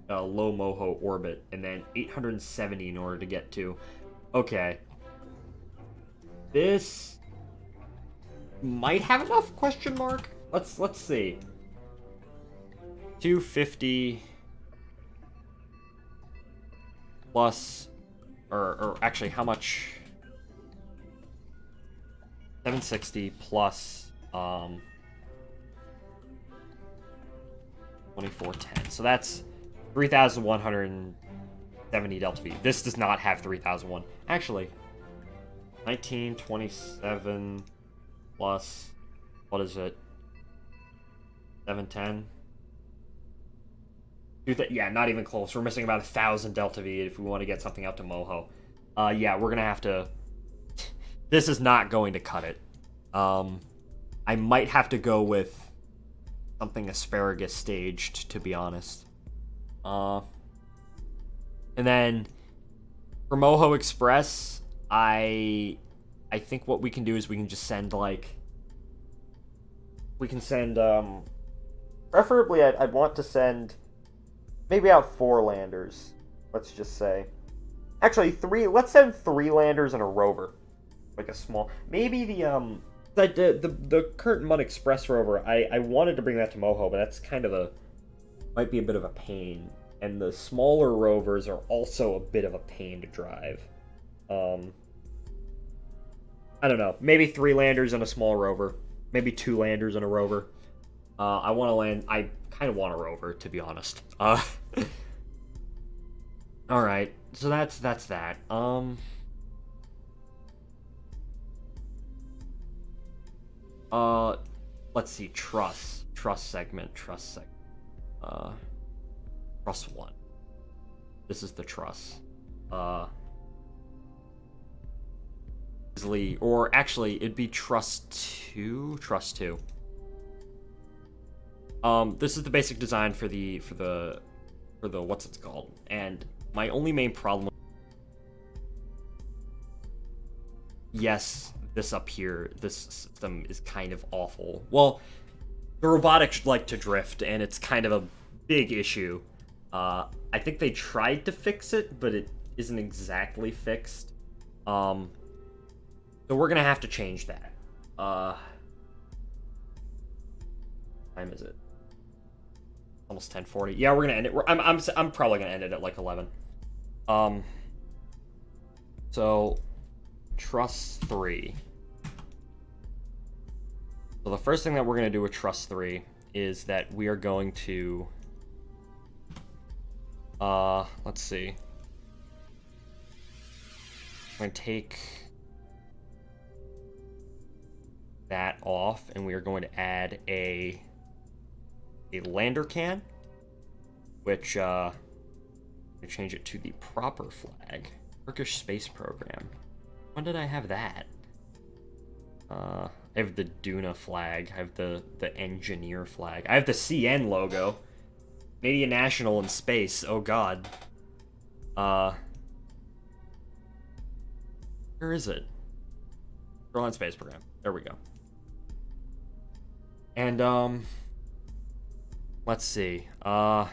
a low Moho orbit. And then 870 in order to get to... Okay. This might have enough, question mark? Let's see. 250 plus... Or actually, how much? 760 plus 2410. So that's 3,170 Delta V. This does not have 3,001. Actually, 1927 plus, what is it? 710. Yeah, not even close. We're missing about 1,000 Delta V if we want to get something out to Moho. Yeah, we're gonna have to... This is not going to cut it. I might have to go with something asparagus staged, to be honest. And then for Moho Express, I think what we can do is we can just send like we can send, preferably I'd want to send maybe out 4 landers, let's just say. Actually, 3, let's send 3 landers and a rover. Like a small, maybe the current Mud Express rover, I wanted to bring that to Moho, but that's kind of might be a bit of a pain. And the smaller rovers are also a bit of a pain to drive. I don't know. Maybe 3 landers and a small rover. Maybe 2 landers and a rover. I kind of want a rover, to be honest. Alright. So that's that. Let's see. Truss segment. Truss 1. This is the truss. Or actually, it'd be truss 2. Truss 2. This is the basic design for the what's it called, and my only main problem. Yes, this up here, this system is kind of awful. Well, the robotics like to drift, and it's kind of a big issue. I think they tried to fix it, but it isn't exactly fixed. So we're gonna have to change that. Time is it? Almost 10:40. Yeah, we're gonna end it. I'm probably gonna end it at like 11. So truss 3. So the first thing that we're gonna do with truss 3 is that we are going to let's see. I'm gonna take that off, and we are going to add a lander can, which change it to the proper flag. Turkish Space Program. When did I have that? I have the Duna flag. I have the engineer flag. I have the CN logo. Canadian National in Space. Oh god. Where is it? Kerbal Space Program. There we go. And let's see. How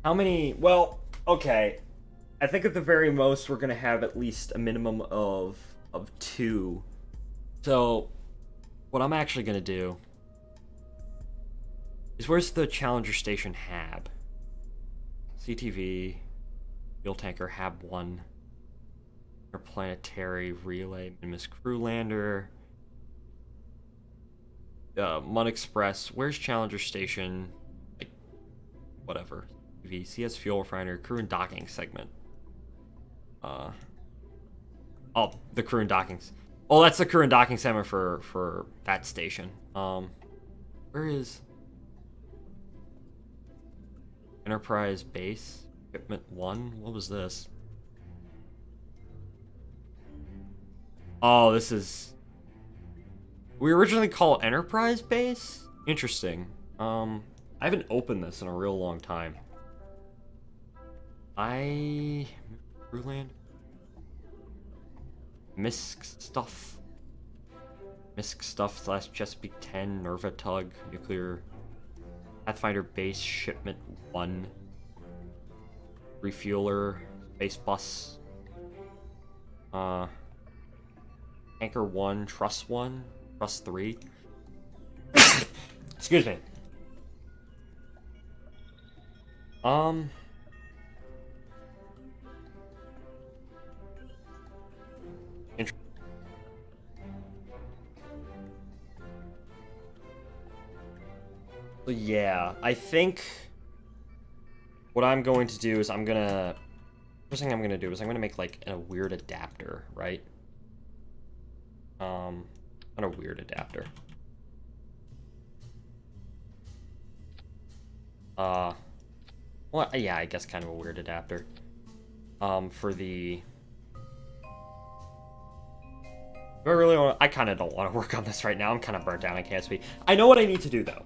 many? Well, okay. I think at the very most we're gonna have at least a minimum of 2. So what I'm actually gonna do is, where's the Challenger Station hab? CTV, fuel tanker, hab 1, interplanetary relay, Miss Crew Lander, Mud Express. Where's Challenger Station? Like, whatever. CS fuel refinery, crew and docking segment. Oh, the crew and dockings. Oh, that's the crew and docking segment for that station. Where is Enterprise Base Equipment 1? What was this? Oh, this is. We originally called Enterprise Base? Interesting. I haven't opened this in a real long time. Crewland? Misk stuff / Chesapeake 10, Nerva Tug, Nuclear Pathfinder Base, Shipment 1, Refueler, Space Bus, Anchor 1, Truss 1, Truss 3. Excuse me. So yeah, I think what I'm going to do is first thing I'm gonna do is I'm gonna make like a weird adapter, right? Not a weird adapter. Well, yeah, I guess kind of a weird adapter. For the. Do I really want? I kind of don't want to work on this right now. I'm kind of burnt down on KSP. I know what I need to do though.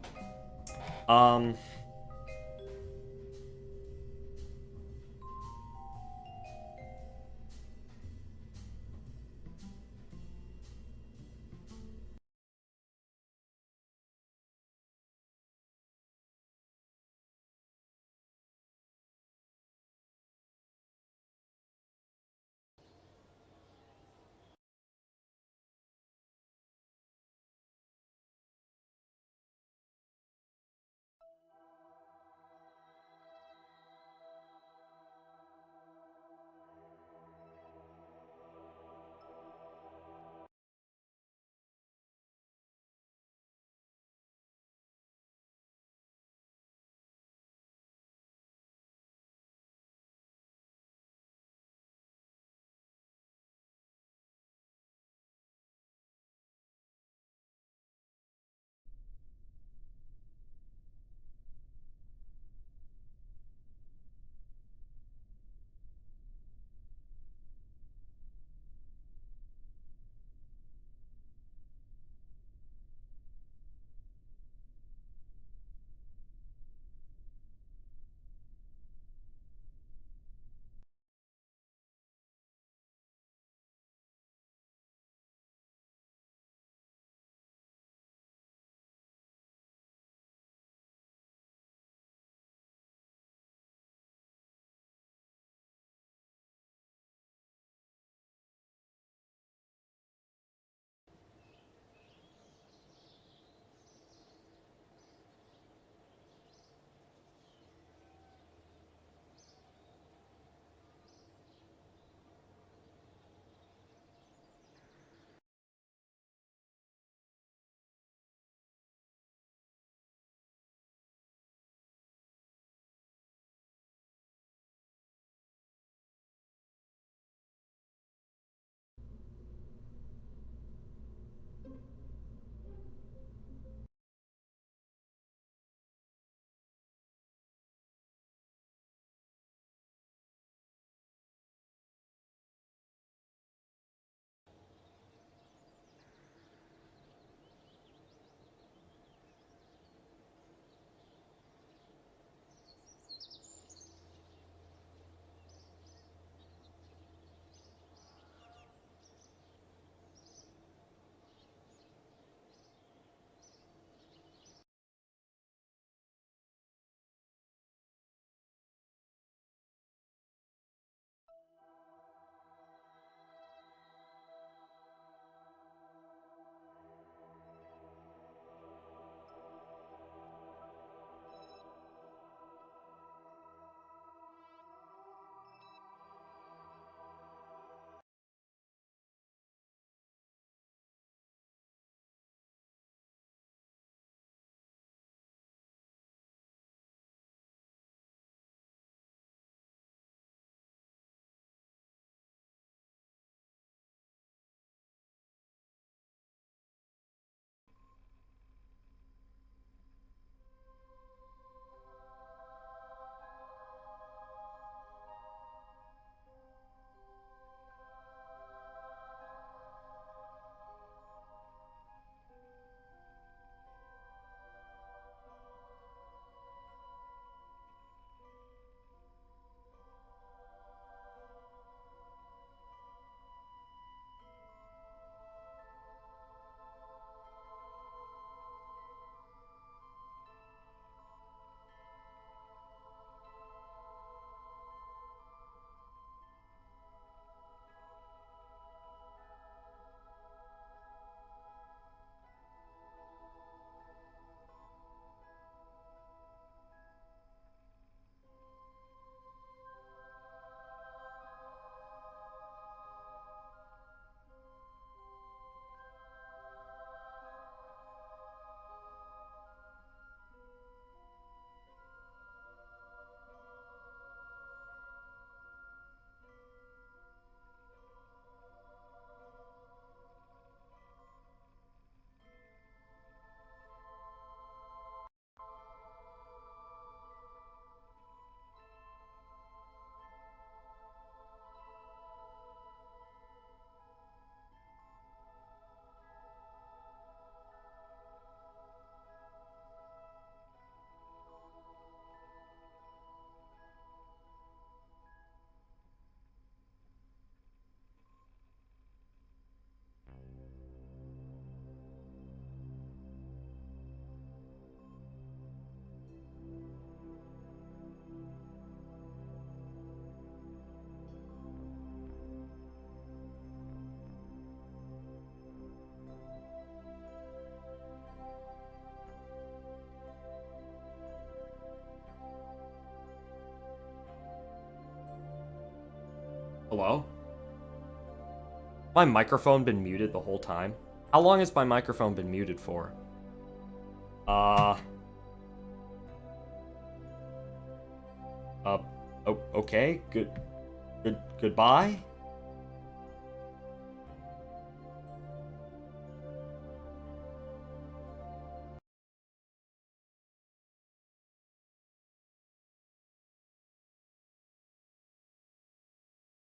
Hello? My microphone been muted the whole time? How long has my microphone been muted for? Okay, goodbye?